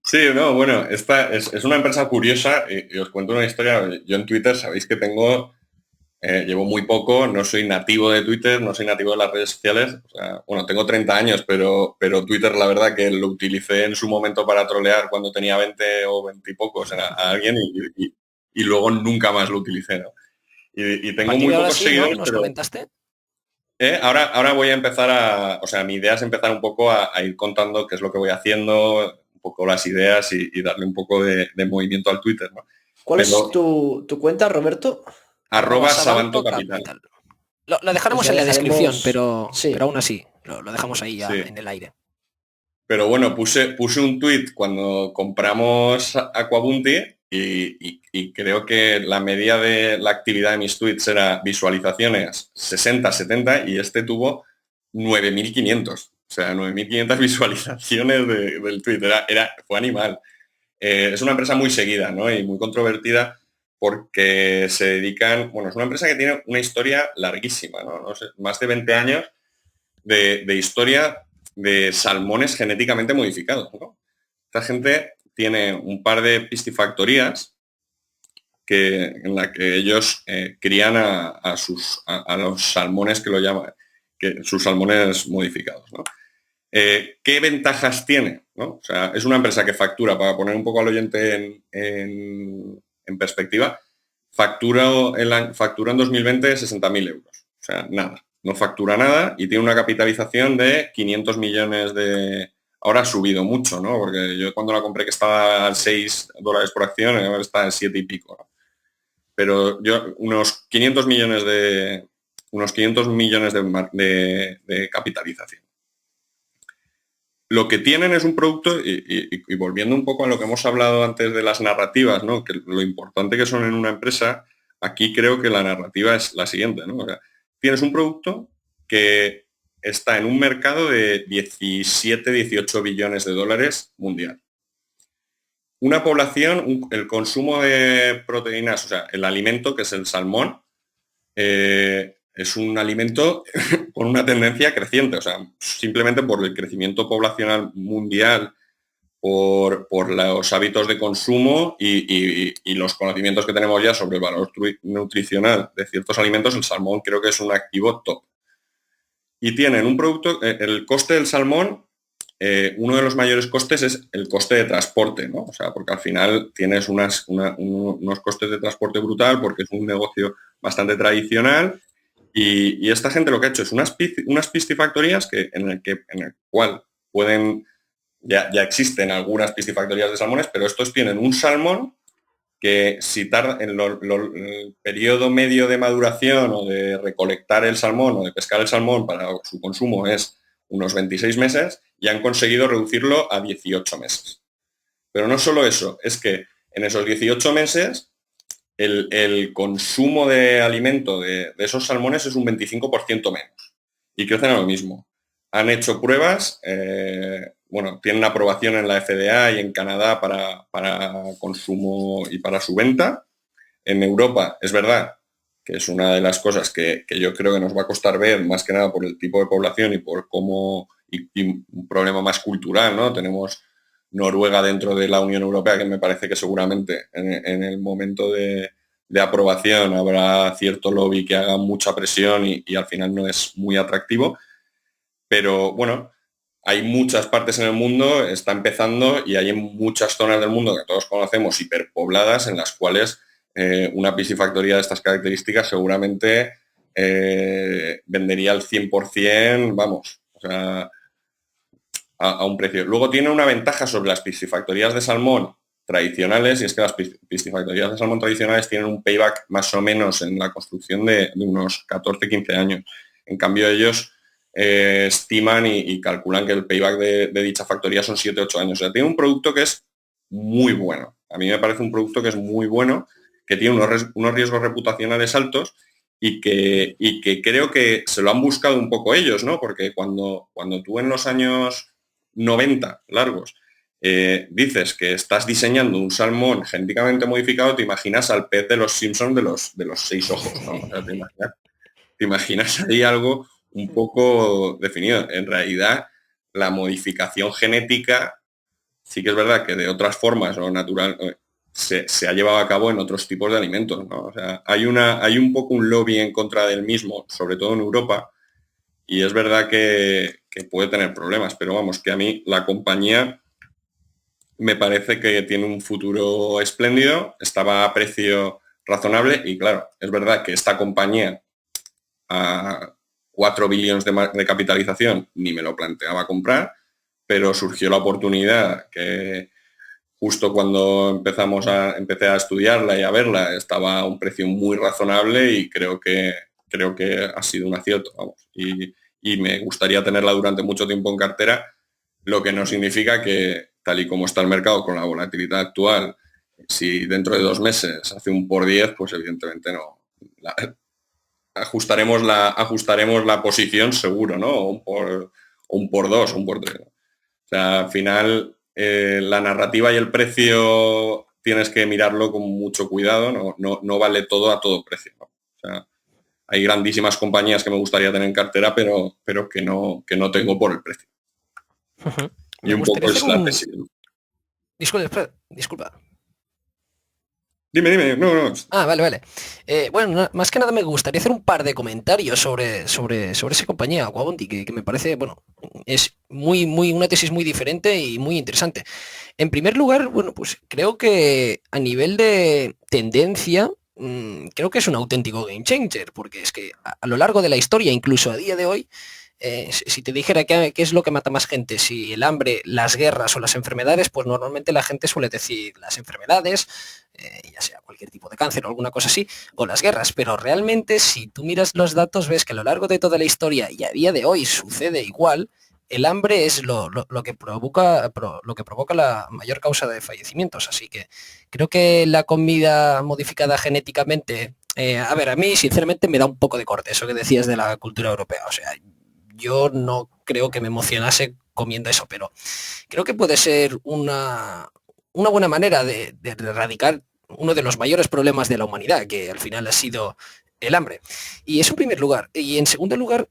Sí, no, bueno, esta es una empresa curiosa y os cuento una historia. Yo en Twitter sabéis que llevo muy poco, no soy nativo de Twitter, no soy nativo de las redes sociales. O sea, bueno, tengo 30 años, pero Twitter la verdad que lo utilicé en su momento para trolear cuando tenía 20 o 20 y pocos a alguien y luego nunca más lo utilicé, ¿no? Y A tengo partir muy de ahora pocos sí, ¿no? seguidores, Nos pero comentaste. ahora voy a empezar o sea, mi idea es empezar un poco a ir contando qué es lo que voy haciendo, un poco las ideas y darle un poco de movimiento al Twitter, ¿no? ¿Cuál es Pero tu cuenta, Roberto? Arroba Sabanto Sabanto Capital. Capital. Lo Pues dejaremos ya en la descripción, dejaremos, pero sí, aún así, lo dejamos ahí ya Sí. en el aire. Pero bueno, puse un tweet cuando compramos Aquabunty y creo que la media de la actividad de mis tweets era visualizaciones 60, 70 y este tuvo 9.500. O sea, 9.500 visualizaciones del tweet. Fue animal. Es una empresa muy seguida, ¿no? Y muy controvertida porque se dedican, bueno, es una empresa que tiene una historia larguísima, ¿no? No sé, más de 20 años de historia de salmones genéticamente modificados, ¿no? Esta gente tiene un par de piscifactorías en la que ellos crían a los salmones que lo llaman, sus salmones modificados, ¿no? ¿Qué ventajas tiene? ¿No? O sea, es una empresa que factura, para poner un poco al oyente en perspectiva, factura en 2020 60.000 euros. O sea, nada, no factura nada y tiene una capitalización de 500 millones de... Ahora ha subido mucho, ¿no? Porque yo cuando la compré que estaba a $6 por acción, ahora está en 7 y pico, ¿no? Pero yo unos 500 millones de capitalización. Lo que tienen es un producto, y volviendo un poco a lo que hemos hablado antes de las narrativas, ¿no? Que lo importante que son en una empresa, aquí creo que la narrativa es la siguiente, ¿no? O sea, tienes un producto que está en un mercado de 17, 18 billones de dólares mundial. Una población, el consumo de proteínas, o sea, el alimento que es el salmón, es un alimento con una tendencia creciente, o sea, simplemente por el crecimiento poblacional mundial, por los hábitos de consumo y los conocimientos que tenemos ya sobre el valor nutricional de ciertos alimentos, el salmón creo que es un activo top. Y tienen un producto, el coste del salmón, uno de los mayores costes es el coste de transporte, ¿no? O sea, porque al final tienes unos costes de transporte brutal porque es un negocio bastante tradicional y esta gente lo que ha hecho es unas piscifactorías en el cual pueden, ya existen algunas piscifactorías de salmones, pero estos tienen un salmón que si tarda en el periodo medio de maduración o de recolectar el salmón o de pescar el salmón para su consumo es unos 26 meses y han conseguido reducirlo a 18 meses. Pero no solo eso, es que en esos 18 meses el consumo de alimento de esos salmones es un 25% menos y crecen a lo mismo. Han hecho pruebas bueno, tienen aprobación en la FDA y en Canadá para consumo y para su venta. En Europa es verdad que es una de las cosas que yo creo que nos va a costar ver, más que nada por el tipo de población y por cómo, y un problema más cultural, ¿no? Tenemos Noruega dentro de la Unión Europea, que me parece que seguramente en el momento de aprobación habrá cierto lobby que haga mucha presión y al final no es muy atractivo. Pero bueno, hay muchas partes en el mundo, está empezando y hay muchas zonas del mundo que todos conocemos hiperpobladas en las cuales una piscifactoría de estas características seguramente vendería al 100%, vamos, o sea, a un precio. Luego tiene una ventaja sobre las piscifactorías de salmón tradicionales, y es que las piscifactorías de salmón tradicionales tienen un payback más o menos en la construcción de unos 14-15 años. En cambio, ellos estiman y calculan que el payback de dicha factoría son 7-8 años. O sea, tiene un producto que es muy bueno. A mí me parece un producto que es muy bueno, que tiene unos riesgos reputacionales altos y que creo que se lo han buscado un poco ellos, ¿no? Porque cuando tú en los años 90 largos dices que estás diseñando un salmón genéticamente modificado, te imaginas al pez de los Simpsons de los 6 ojos, ¿no? O sea, te imaginas ahí algo un poco definido. En realidad, la modificación genética sí que es verdad que de otras formas o natural se ha llevado a cabo en otros tipos de alimentos, ¿no? O sea, hay un poco un lobby en contra del mismo, sobre todo en Europa, y es verdad que puede tener problemas, pero vamos, que a mí la compañía me parece que tiene un futuro espléndido, estaba a precio razonable y claro, es verdad que esta compañía a 4 billones de capitalización ni me lo planteaba comprar, pero surgió la oportunidad que justo cuando empecé a estudiarla y a verla estaba a un precio muy razonable y creo que ha sido un acierto, vamos. Y me gustaría tenerla durante mucho tiempo en cartera, lo que no significa que, tal y como está el mercado con la volatilidad actual, si dentro de 2 meses hace un por 10, pues evidentemente no. Ajustaremos la posición seguro, ¿no? O un por 2, o un por 3. O sea, al final la narrativa y el precio tienes que mirarlo con mucho cuidado, no vale todo a todo precio, ¿no? O sea, hay grandísimas compañías que me gustaría tener en cartera, pero que no tengo por el precio. Y Me un gustaría poco hacer es la un... tesis. Disculpa. Dime, no. Ah, vale, vale. Bueno, más que nada me gustaría hacer un par de comentarios sobre esa compañía, Aquabondi, que me parece, bueno, es una tesis muy diferente y muy interesante. En primer lugar, bueno, pues creo que a nivel de tendencia, creo que es un auténtico game changer, porque es que a lo largo de la historia, incluso a día de hoy, si te dijera qué es lo que mata más gente, si el hambre, las guerras o las enfermedades, pues normalmente la gente suele decir las enfermedades, ya sea cualquier tipo de cáncer o alguna cosa así, o las guerras, pero realmente si tú miras los datos ves que a lo largo de toda la historia y a día de hoy sucede igual, el hambre es lo que provoca la mayor causa de fallecimientos, así que creo que la comida modificada genéticamente, a ver, a mí sinceramente me da un poco de corte eso que decías de la cultura europea, o sea, yo no creo que me emocionase comiendo eso, pero creo que puede ser una buena manera de erradicar uno de los mayores problemas de la humanidad, que al final ha sido el hambre. Y eso en primer lugar. Y en segundo lugar,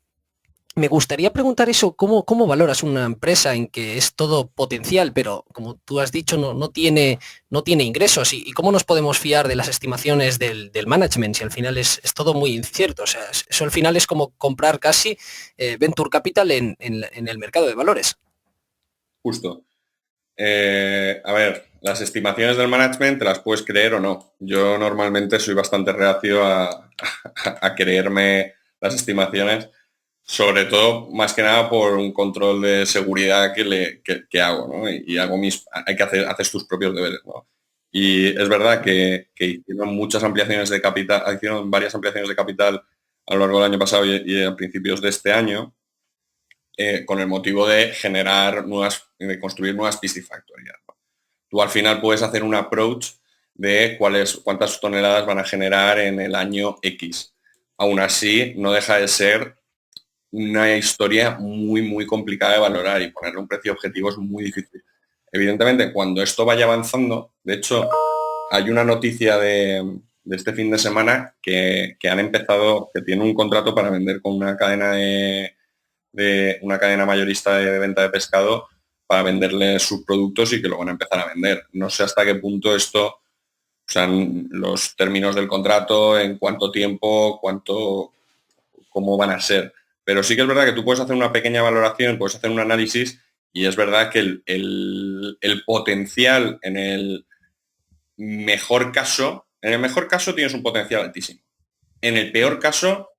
me gustaría preguntar eso, ¿cómo valoras una empresa en que es todo potencial, pero como tú has dicho, no tiene ingresos? ¿Y cómo nos podemos fiar de las estimaciones del management si al final es todo muy incierto? O sea, eso al final es como comprar casi Venture Capital en el mercado de valores. Justo. A ver, las estimaciones del management te las puedes creer o no. Yo normalmente soy bastante reacio a creerme las estimaciones, sobre todo, más que nada, por un control de seguridad que hago, ¿no? Y hay que haces tus propios deberes, ¿no? Y es verdad que hicieron muchas ampliaciones de capital, hicieron varias ampliaciones de capital a lo largo del año pasado y a principios de este año, con el motivo de de construir nuevas piscifactorías, ¿no? Tú al final puedes hacer un approach de cuántas toneladas van a generar en el año X. Aún así, no deja de ser una historia muy, muy complicada de valorar y ponerle un precio objetivo es muy difícil. Evidentemente, cuando esto vaya avanzando, de hecho, hay una noticia de este fin de semana que han empezado, que tiene un contrato para vender con una cadena de una cadena mayorista de venta de pescado para venderle sus productos y que lo van a empezar a vender. No sé hasta qué punto esto, o sea, los términos del contrato, en cuánto tiempo, cómo van a ser. Pero sí que es verdad que tú puedes hacer una pequeña valoración, puedes hacer un análisis y es verdad que el potencial en el mejor caso tienes un potencial altísimo. En el peor caso,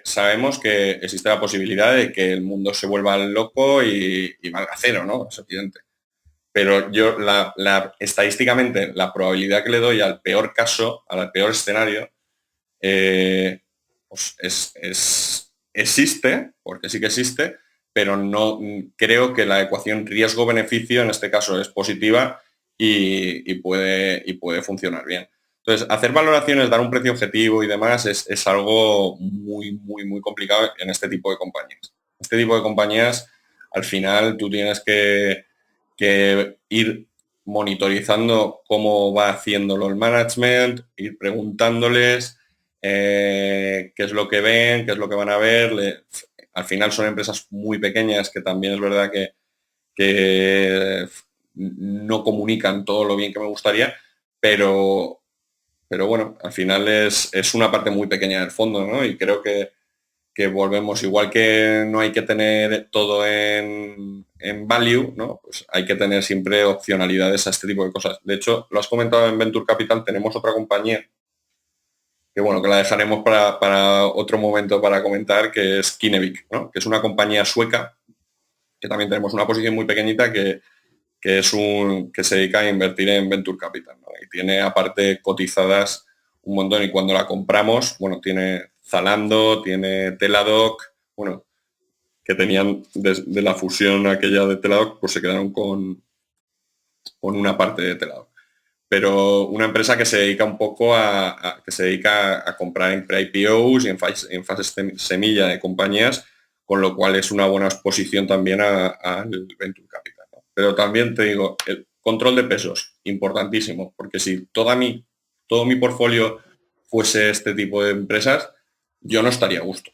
sabemos que existe la posibilidad de que el mundo se vuelva loco y valga cero, ¿no? Es evidente. Pero yo, estadísticamente, la probabilidad que le doy al peor caso, al peor escenario, pues existe, porque sí que existe, pero no creo que la ecuación riesgo-beneficio en este caso es positiva y puede funcionar bien. Entonces, hacer valoraciones, dar un precio objetivo y demás es algo muy, muy, muy complicado en este tipo de compañías. Este tipo de compañías, al final, tú tienes que ir monitorizando cómo va haciéndolo el management, ir preguntándoles qué es lo que ven, qué es lo que van a ver. Al final son empresas muy pequeñas que también es verdad que no comunican todo lo bien que me gustaría, pero bueno, al final es una parte muy pequeña del fondo, ¿no? Y creo que volvemos, igual que no hay que tener todo en value, ¿no? Pues hay que tener siempre opcionalidades a este tipo de cosas. De hecho, lo has comentado en Venture Capital, tenemos otra compañía que bueno, que la dejaremos para otro momento para comentar, que es Kinnevik, ¿no? Que es una compañía sueca, que también tenemos una posición muy pequeñita que se dedica a invertir en Venture Capital, ¿no? Y tiene aparte cotizadas un montón y cuando la compramos, bueno, tiene Zalando, tiene Teladoc, bueno, que tenían de la fusión aquella de Teladoc, pues se quedaron con una parte de Teladoc. Pero una empresa que se dedica un poco que se dedica a comprar en pre-IPOs y en fases semilla de compañías, con lo cual es una buena exposición también al Venture Capital, ¿no? Pero también te digo, el control de pesos, importantísimo, porque si todo mi portfolio fuese este tipo de empresas, yo no estaría a gusto.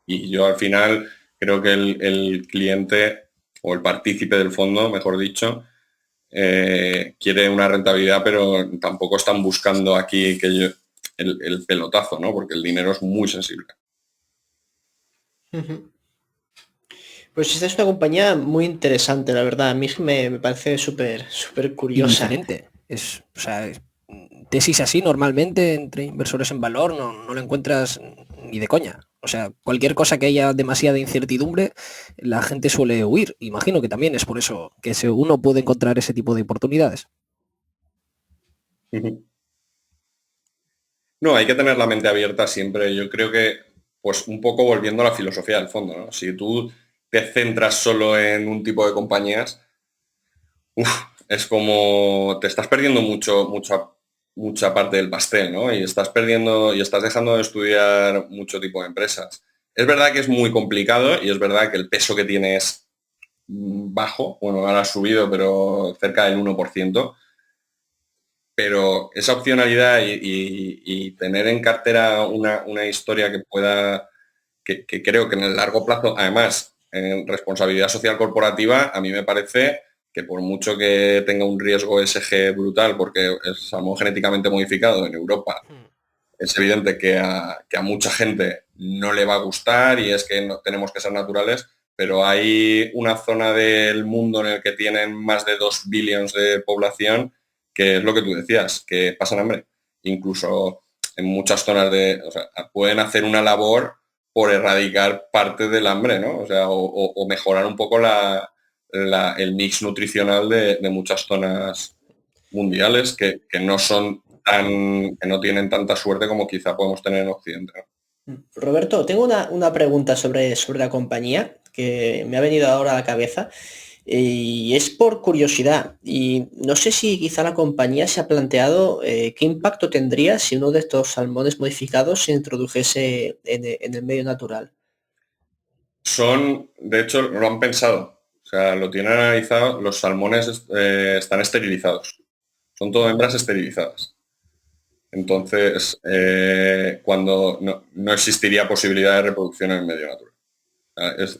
Y yo al final creo que el cliente o el partícipe del fondo, mejor dicho, quiere una rentabilidad, pero tampoco están buscando aquí el pelotazo, ¿no? Porque el dinero es muy sensible. Pues esta es una compañía muy interesante, la verdad. A mí me parece súper Y curiosa. diferente. O sea, tesis así normalmente entre inversores en valor no lo encuentras ni de coña. O sea, cualquier cosa que haya demasiada incertidumbre, la gente suele huir. Imagino que también es por eso que uno puede encontrar ese tipo de oportunidades. No, hay que tener la mente abierta siempre. Yo creo que, pues un poco volviendo a la filosofía del fondo, ¿no? Si tú te centras solo en un tipo de compañías, es como te estás perdiendo mucha parte del pastel, ¿no? Y estás dejando de estudiar mucho tipo de empresas. Es verdad que es muy complicado y es verdad que el peso que tiene es bajo, bueno, ahora ha subido, pero cerca del 1%, pero esa opcionalidad y tener en cartera una historia que creo que en el largo plazo, además, en responsabilidad social corporativa, a mí me parece que por mucho que tenga un riesgo ESG brutal, porque es salmón genéticamente modificado en Europa, es evidente que a mucha gente no le va a gustar y es que no, tenemos que ser naturales, pero hay una zona del mundo en el que tienen más de 2 billones de población, que es lo que tú decías, que pasan hambre. Incluso en muchas zonas o sea, pueden hacer una labor por erradicar parte del hambre, ¿no? O sea, o mejorar un poco el mix nutricional de muchas zonas mundiales que no son que no tienen tanta suerte como quizá podemos tener en Occidente, ¿no? Roberto, tengo una pregunta sobre la compañía que me ha venido ahora a la cabeza y es por curiosidad. Y no sé si quizá la compañía se ha planteado qué impacto tendría si uno de estos salmones modificados se introdujese en el medio natural. De hecho, lo han pensado. O sea, lo tienen analizado. Los salmones están esterilizados. Son todo hembras esterilizadas. Entonces, cuando no existiría posibilidad de reproducción en el medio natural.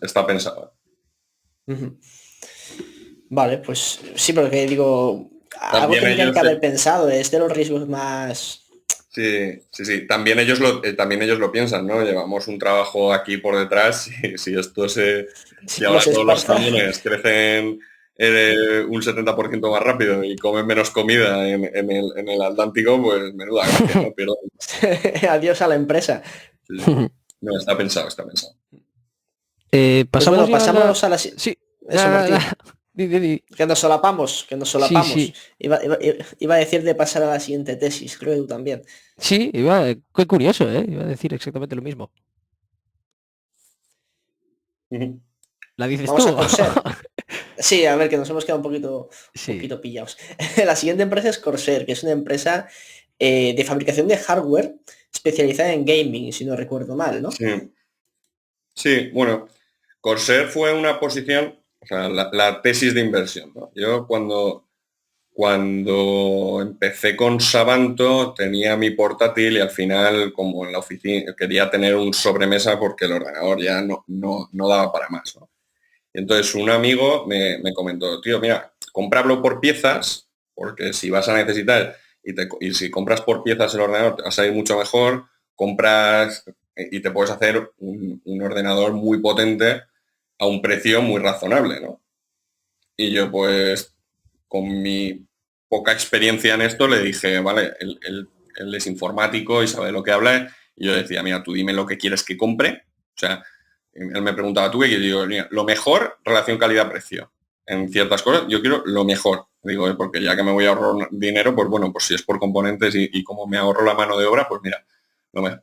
Está pensado. Ujú. Vale, pues sí, porque digo, algo También tendrían ellos, que haber pensado, es de los riesgos más... sí, sí, sí. También ellos lo piensan, ¿no? Llevamos un trabajo aquí por detrás. Si esto Sí, si como ahora se todos los esparza. salmones crecen un 70% más rápido y comen menos comida en el Atlántico, pues menuda gracia, ¿no? Pero Adiós a la empresa. sí, sí. No, está pensado, está pensado. Pues Pasamos bueno, ya a la... pasamos a la... Sí, Eso, Martín. di. Que nos solapamos, que nos Sí, solapamos. sí. Iba a decir de pasar a la siguiente tesis, creo que tú también. Sí, qué curioso, ¿eh? Iba a decir exactamente lo mismo. Ujú. ¿La dices Vamos a tú? Corsair. Sí, a ver, que nos hemos quedado un Sí, poquito pillados. La siguiente empresa es Corsair, que es una empresa de fabricación de hardware especializada en gaming, si no recuerdo mal, ¿no? Sí, sí, bueno, Corsair fue una posición, o sea, la tesis de inversión, ¿no? Yo cuando empecé con Sabanto tenía mi portátil y al final, como en la oficina, quería tener un sobremesa porque el ordenador ya no daba para más, ¿no? Y entonces un amigo me comentó, tío, mira, cómpralo por piezas, porque si vas a necesitar y si compras por piezas el ordenador te va a salir mucho mejor, compras y te puedes hacer un ordenador muy potente a un precio muy razonable, ¿no? Y yo pues con mi poca experiencia en esto le dije, vale, él es informático y sabe de lo que habla, y yo decía, mira, tú dime lo que quieres que compre. O sea, él me preguntaba, ¿tú qué quieres? Y yo, mira, lo mejor, relación calidad-precio. En ciertas cosas, yo quiero lo mejor. Digo, porque ya que me voy a ahorrar dinero, pues bueno, pues si es por componentes y como me ahorro la mano de obra, pues mira.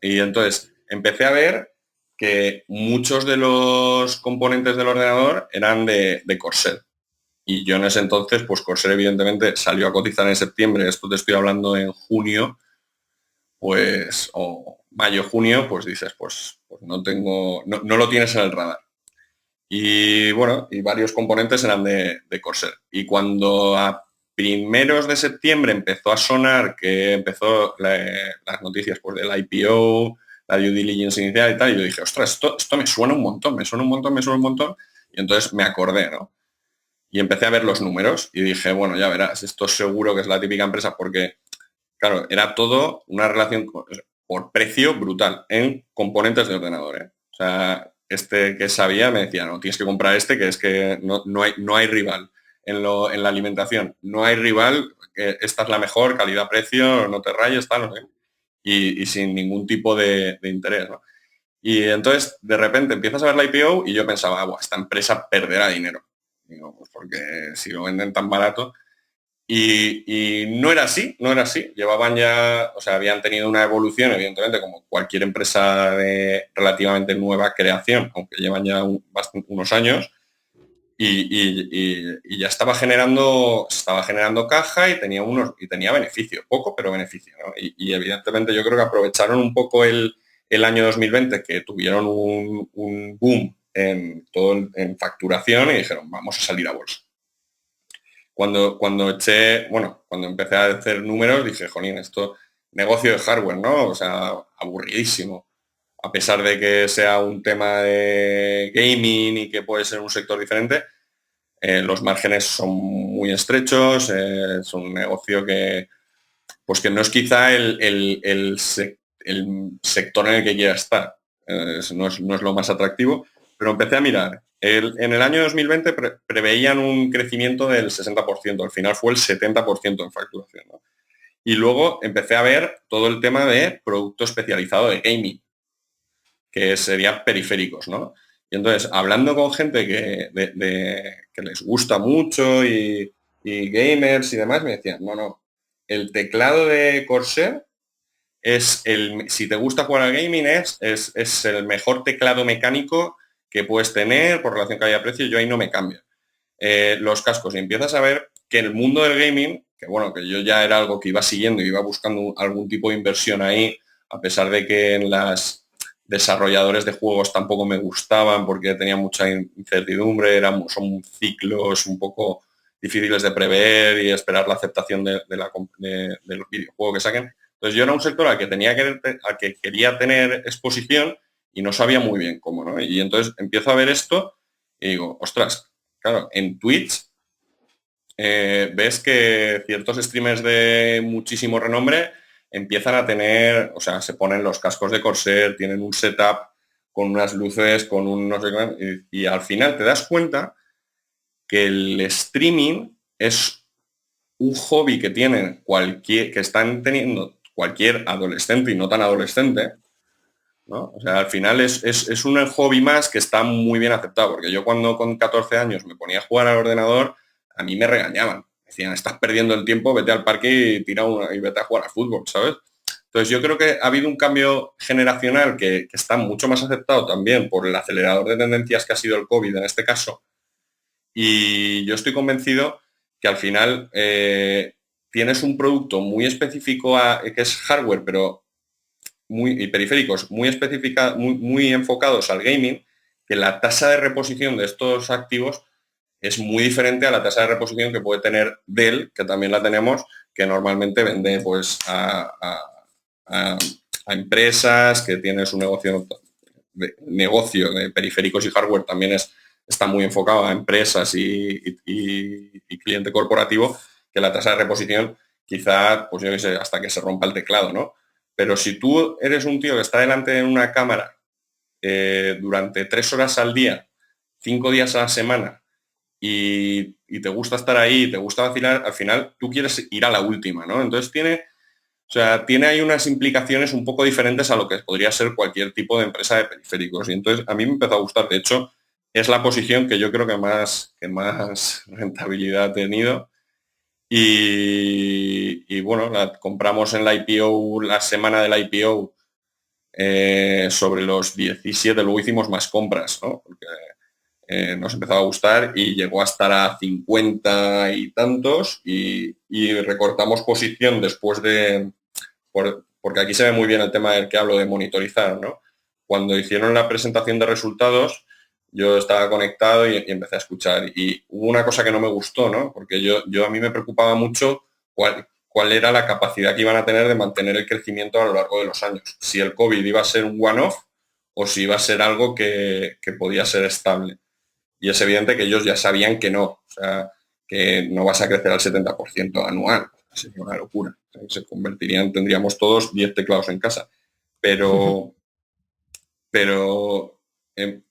Y entonces empecé a ver que muchos de los componentes del ordenador eran de Corsair. Y yo en ese entonces, pues Corsair evidentemente salió a cotizar en septiembre, esto te estoy hablando en junio, pues, o mayo, junio, pues dices, pues no tengo, no lo tienes en el radar. Y bueno, y varios componentes eran de Corsair. Y cuando a primeros de septiembre empezó a sonar que empezó las noticias pues, del IPO, la due diligence inicial y tal, y yo dije, ostras, esto me suena un montón, me suena un montón, me suena un montón. Y entonces me acordé, ¿no? Y empecé a ver los números y dije, bueno, ya verás, esto seguro que es la típica empresa porque, claro, era todo una relación por precio brutal en componentes de ordenador. ¿Eh? O sea, este que sabía me decía, no, tienes que comprar este, que es que no hay rival. En la alimentación, no hay rival, que esta es la mejor, calidad-precio, no te rayes, tal, no sé. Y sin ningún tipo de interés. ¿no? Y entonces, de repente, empiezas a ver la IPO y yo pensaba, "Buah, esta empresa perderá dinero. Digo, pues porque si lo venden tan barato. Y no era así, no era así. Llevaban ya, o sea, habían tenido una evolución, evidentemente, como cualquier empresa de relativamente nueva creación, aunque llevan ya unos años, y ya estaba generando caja y tenía beneficio, poco, pero beneficio. ¿no? Y evidentemente yo creo que aprovecharon un poco el año 2020, que tuvieron un boom en facturación y dijeron, vamos a salir a bolsa. Cuando empecé a hacer números, dije, jolín, esto, negocio de hardware, ¿no? O sea, aburridísimo. A pesar de que sea un tema de gaming y que puede ser un sector diferente, los márgenes son muy estrechos, es un negocio pues que no es quizá el sector en el que quiera estar. No es lo más atractivo, pero empecé a mirar. En el año 2020 preveían un crecimiento del 60%, al final fue el 70% en facturación. ¿no? Y luego empecé a ver todo el tema de producto especializado de gaming, que serían periféricos, ¿no? Y entonces, hablando con gente que les gusta mucho y gamers y demás, me decían, no, el teclado de Corsair si te gusta jugar al gaming, es el mejor teclado mecánico que puedes tener por relación calidad-precio, yo ahí no me cambio. Los cascos, y empiezas a ver que en el mundo del gaming, que bueno, que yo ya era algo que iba siguiendo y iba buscando algún tipo de inversión ahí, a pesar de que desarrolladores de juegos tampoco me gustaban porque tenían mucha incertidumbre, son ciclos un poco difíciles de prever y esperar la aceptación de los videojuegos que saquen. Entonces yo era un sector al que quería tener exposición y no sabía muy bien cómo, ¿no? Y entonces empiezo a ver esto y digo, ostras, claro, en Twitch ves que ciertos streamers de muchísimo renombre empiezan a tener, o sea, se ponen los cascos de Corsair, tienen un setup con unas luces, con un no sé qué, y al final te das cuenta que el streaming es un hobby que que están teniendo cualquier adolescente y no tan adolescente, ¿no? O sea, al final es un hobby más que está muy bien aceptado, porque yo cuando con 14 años me ponía a jugar al ordenador, a mí me regañaban. Decían, estás perdiendo el tiempo, vete al parque y vete a jugar al fútbol, ¿sabes? Entonces yo creo que ha habido un cambio generacional que está mucho más aceptado también por el acelerador de tendencias que ha sido el COVID en este caso. Y yo estoy convencido que al final tienes un producto muy específico que es hardware, pero y periféricos muy muy enfocados al gaming, que la tasa de reposición de estos activos es muy diferente a la tasa de reposición que puede tener Dell, que también la tenemos, que normalmente vende pues a empresas, que tiene su negocio de periféricos y hardware también está muy enfocado a empresas y cliente corporativo, que la tasa de reposición quizá, pues yo qué sé, hasta que se rompa el teclado, ¿no? Pero si tú eres un tío que está delante de una cámara durante 3 horas al día, 5 días a la semana, y te gusta estar ahí, te gusta vacilar, al final tú quieres ir a la última, ¿no? Entonces tiene ahí unas implicaciones un poco diferentes a lo que podría ser cualquier tipo de empresa de periféricos. Y entonces a mí me empezó a gustar. De hecho, es la posición que yo creo que más rentabilidad ha tenido. Y bueno, la compramos en la IPO, la semana de la IPO, sobre los 17, luego hicimos más compras, ¿no? Porque nos empezó a gustar y llegó a estar a 50 y tantos y recortamos posición después porque aquí se ve muy bien el tema del que hablo de monitorizar, ¿no? Cuando hicieron la presentación de resultados, yo estaba conectado y empecé a escuchar. Y hubo una cosa que no me gustó, ¿no? Porque a mí me preocupaba mucho cuál era la capacidad que iban a tener de mantener el crecimiento a lo largo de los años. Si el COVID iba a ser un one-off o si iba a ser algo que podía ser estable. Y es evidente que ellos ya sabían que no, o sea, que no vas a crecer al 70% anual. Sería una locura. O sea, tendríamos todos 10 teclados en casa. Pero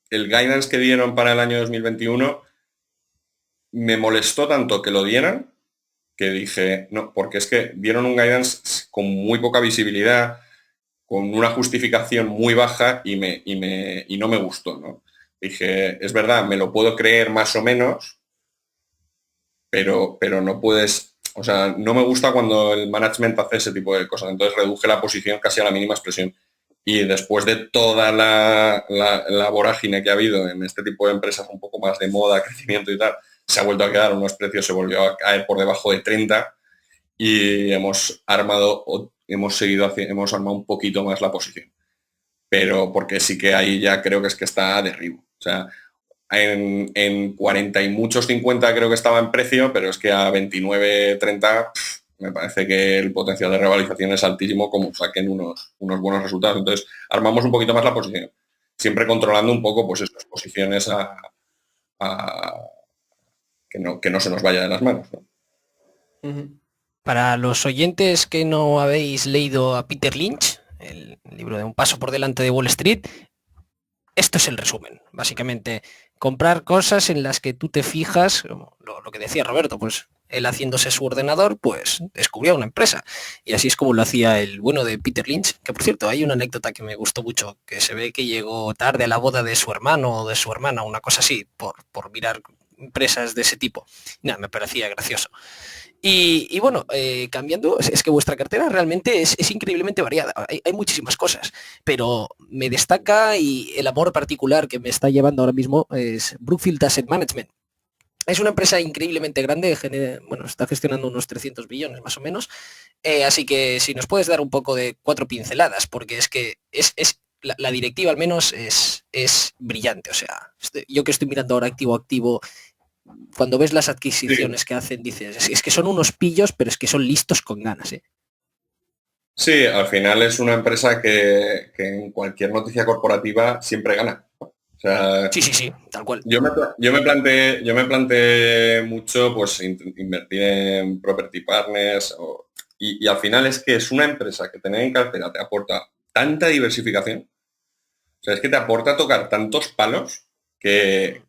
el guidance que dieron para el año 2021 me molestó tanto que lo dieran que dije, no, porque es que dieron un guidance con muy poca visibilidad, con una justificación muy baja y no me gustó, ¿no? Dije, es verdad, me lo puedo creer más o menos, pero no puedes, o sea, no me gusta cuando el management hace ese tipo de cosas. Entonces reduje la posición casi a la mínima expresión. Y después de toda la vorágine que ha habido en este tipo de empresas un poco más de moda, crecimiento y tal, se ha vuelto a quedar unos precios, se volvió a caer por debajo de 30 y hemos armado un poquito más la posición. Pero porque sí que ahí ya creo que está a derribo. O sea, en 40 y muchos 50 creo que estaba en precio, pero es que a 29, 30 me parece que el potencial de revalorización es altísimo como saquen unos buenos resultados. Entonces, armamos un poquito más la posición. Siempre controlando un poco pues esas posiciones que no se nos vaya de las manos, ¿no? Para los oyentes que no habéis leído a Peter Lynch, el libro de Un paso por delante de Wall Street, esto es el resumen. Básicamente, comprar cosas en las que tú te fijas, lo que decía Roberto, pues él haciéndose su ordenador, pues descubrió una empresa. Y así es como lo hacía el bueno de Peter Lynch, que por cierto, hay una anécdota que me gustó mucho, que se ve que llegó tarde a la boda de su hermano o de su hermana, una cosa así, por mirar empresas de ese tipo. Nada, me parecía gracioso. Y bueno, cambiando, es que vuestra cartera realmente es increíblemente variada. Hay muchísimas cosas, pero me destaca y el amor particular que me está llevando ahora mismo es Brookfield Asset Management. Es una empresa increíblemente grande, está gestionando unos 300 billones más o menos. Así que si nos puedes dar un poco de 4 pinceladas, porque es que es la directiva al menos es brillante. O sea, yo que estoy mirando ahora activo, cuando ves las adquisiciones que hacen, dices, es que son unos pillos, pero es que son listos con ganas, ¿eh? Sí, al final es una empresa que en cualquier noticia corporativa siempre gana. O sea, Sí, tal cual. yo me planteé mucho pues invertir en property partners y al final es que es una empresa que tener en cartera te aporta tanta diversificación. O sea, es que te aporta tocar tantos palos que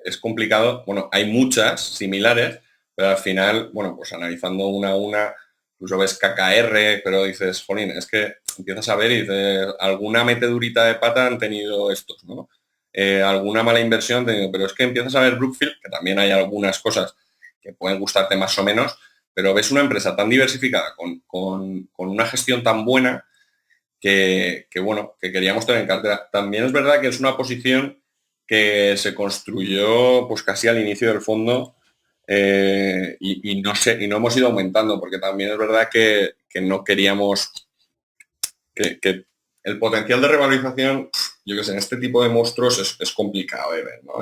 es complicado. Bueno, hay muchas similares, pero al final, bueno, pues analizando una a una, incluso ves KKR, pero dices, jolín, es que empiezas a ver y dices, alguna metedurita de pata han tenido estos, ¿no? Alguna mala inversión han tenido, pero es que empiezas a ver Brookfield, que también hay algunas cosas que pueden gustarte más o menos, pero ves una empresa tan diversificada, con una gestión tan buena, bueno, que queríamos tener en cartera. También es verdad que es una posición que se construyó pues casi al inicio del fondo y no sé, y no hemos ido aumentando, porque también es verdad que no queríamos que el potencial de revalorización, yo que sé, en este tipo de monstruos es complicado de ver, ¿no?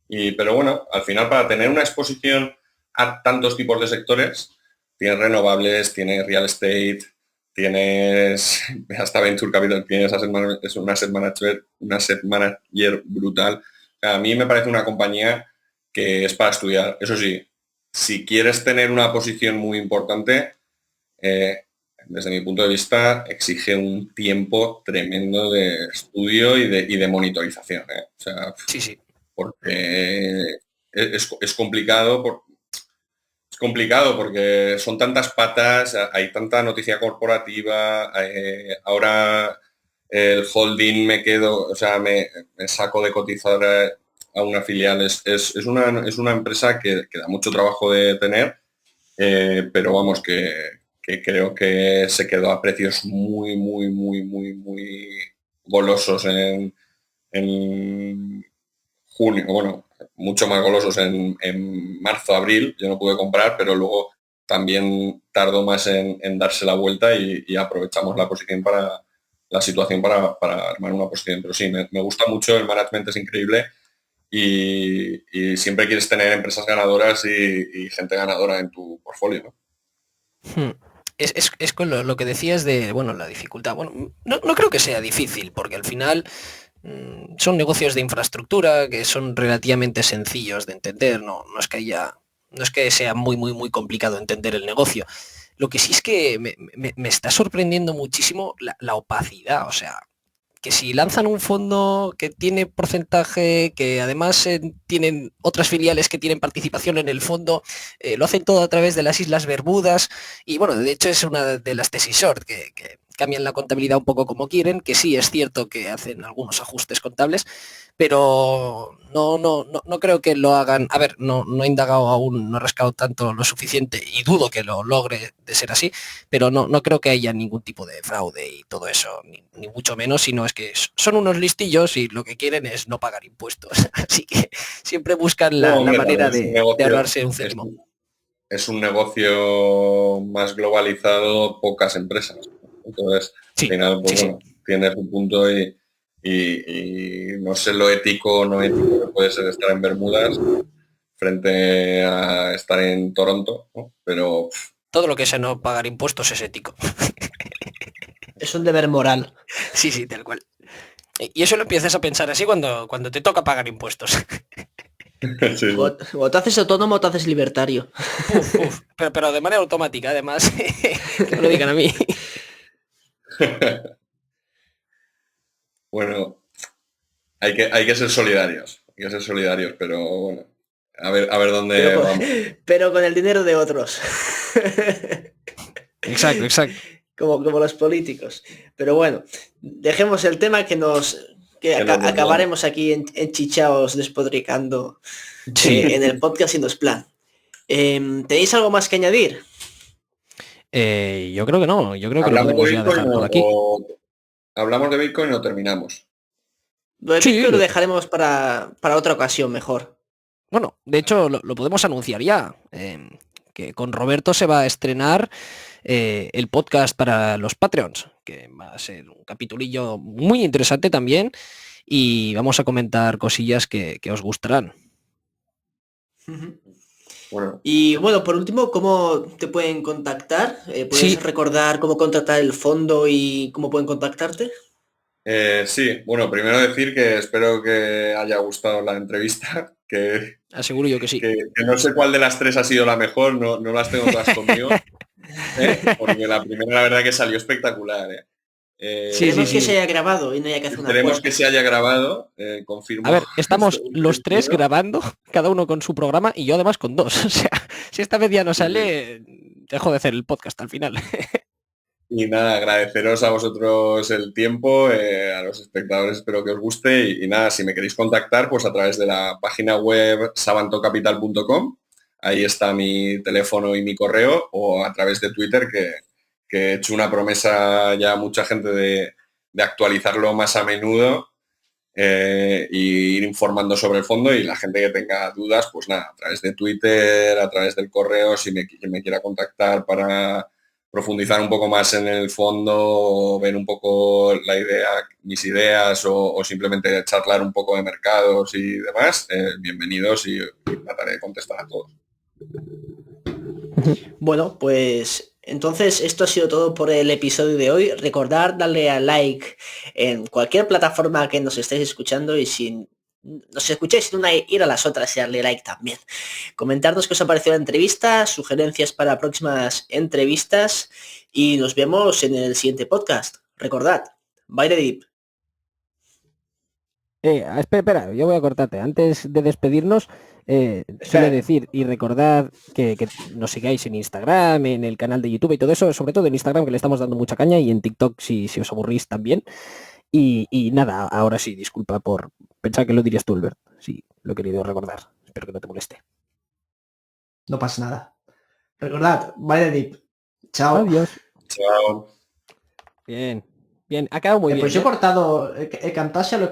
Pero bueno, al final para tener una exposición a tantos tipos de sectores, tienes renovables, tienes real estate, tienes hasta Venture Capital, tienes es un asset manager brutal. O sea, a mí me parece una compañía que es para estudiar. Eso sí, si quieres tener una posición muy importante, desde mi punto de vista, exige un tiempo tremendo de estudio y de monitorización. O sea, Sí. porque es complicado, es complicado porque son tantas patas, hay tanta noticia corporativa, ahora el holding me quedo, o sea, me saco de cotizar a una filial. Es una empresa que da mucho trabajo de tener, pero vamos, que creo que se quedó a precios muy golosos en junio, bueno, mucho más golosos en marzo, abril, yo no pude comprar, pero luego también tardó más en darse la vuelta y aprovechamos la posición la situación para armar una posición. Pero sí, me gusta mucho, el management es increíble y siempre quieres tener empresas ganadoras y gente ganadora en tu portfolio, ¿no? Es con lo que decías de, bueno, la dificultad. Bueno, no creo que sea difícil, porque al final son negocios de infraestructura que son relativamente sencillos de entender, no es que sea muy complicado entender el negocio. Lo que sí es que me está sorprendiendo muchísimo la opacidad, o sea, que si lanzan un fondo que tiene porcentaje, que además tienen otras filiales que tienen participación en el fondo, lo hacen todo a través de las Islas Bermudas y bueno, de hecho es una de las tesis short que cambian la contabilidad un poco como quieren, que sí es cierto que hacen algunos ajustes contables, pero no creo que lo hagan. A ver, no he indagado aún, no he rascado tanto lo suficiente y dudo que lo logre de ser así, pero no creo que haya ningún tipo de fraude y todo eso, ni mucho menos, sino es que son unos listillos y lo que quieren es no pagar impuestos. Así que siempre buscan No, la hombre, manera también es un de negocio, ahorrarse un céntimo. es un negocio más globalizado, pocas empresas. Entonces, al Sí, final, pues sí. bueno, tiene su punto y no sé lo ético o no ético que puede ser estar en Bermudas frente a estar en Toronto, ¿no? Pero Todo lo que sea no pagar impuestos es ético. Es un deber moral. Sí, tal cual. Y eso lo empiezas a pensar así cuando te toca pagar impuestos. sí. O te haces autónomo o te haces libertario. Puf. Pero de manera automática, además. Que me lo digan a mí. Bueno, hay que ser solidarios, hay que ser solidarios, pero bueno, a ver Pero dónde con, vamos. pero con el dinero de otros. Exacto. Como los políticos. Pero bueno, dejemos el tema Que nos desviamos. acabaremos aquí enchichaos despodricando Sí. en el podcast y nos plan. ¿Tenéis algo más que añadir? Yo creo que no. Yo creo que lo ¿Hablamos de podemos ya Bitcoin dejar por aquí. hablamos de Bitcoin o terminamos? Lo de Sí. Bitcoin lo dejaremos para otra ocasión mejor. Bueno, de hecho lo podemos anunciar ya. Que con Roberto se va a estrenar el podcast para los Patreons, que va a ser un capitulillo muy interesante también y vamos a comentar cosillas que os gustarán. Bueno. Y bueno, por último, ¿cómo te pueden contactar? ¿Puedes recordar cómo contactar el fondo y cómo pueden contactarte? Sí, bueno, primero decir que espero que haya gustado la entrevista, que aseguro yo que sí. Que no sé cuál de las tres ha sido la mejor, no las tengo todas conmigo, porque la primera la verdad que salió espectacular. Esperemos que se haya grabado y no haya que hacer una Esperemos que se haya grabado, confirmo. A ver, estamos los tres grabando, cada uno con su programa y yo además con dos. O sea, si esta vez ya no sale, dejo de hacer el podcast al final. Y nada, agradeceros a vosotros el tiempo, a los espectadores espero que os guste y nada, si me queréis contactar, pues a través de la página web sabantocapital.com, ahí está mi teléfono y mi correo, o a través de Twitter, que he hecho una promesa ya a mucha gente de actualizarlo más a menudo y ir informando sobre el fondo, y la gente que tenga dudas, pues nada, a través de Twitter, a través del correo, si me quiera contactar para profundizar un poco más en el fondo, o ver un poco la idea, mis ideas, o simplemente charlar un poco de mercados y demás, bienvenidos y trataré de contestar a todos. Bueno, pues entonces esto ha sido todo por el episodio de hoy. Recordad darle a like en cualquier plataforma que nos estéis escuchando, y si nos escucháis sin una, ir a las otras y darle like también. Comentarnos qué os ha parecido la entrevista, sugerencias para próximas entrevistas, y nos vemos en el siguiente podcast. Recordad, Bye the Deep. Espera, yo voy a cortarte. Antes de despedirnos, suele decir y recordad que nos sigáis en Instagram, en el canal de YouTube y todo eso, sobre todo en Instagram, que le estamos dando mucha caña, y en TikTok si os aburrís también. Y nada, ahora sí, disculpa por pensar que lo dirías tú, Albert. Sí, lo he querido recordar. Espero que no te moleste. No pasa nada. Recordad, Bye the Deep. Chao. Adiós. Chao. Bien, ha quedado muy bien. Pues yo he cortado, el cantasia lo he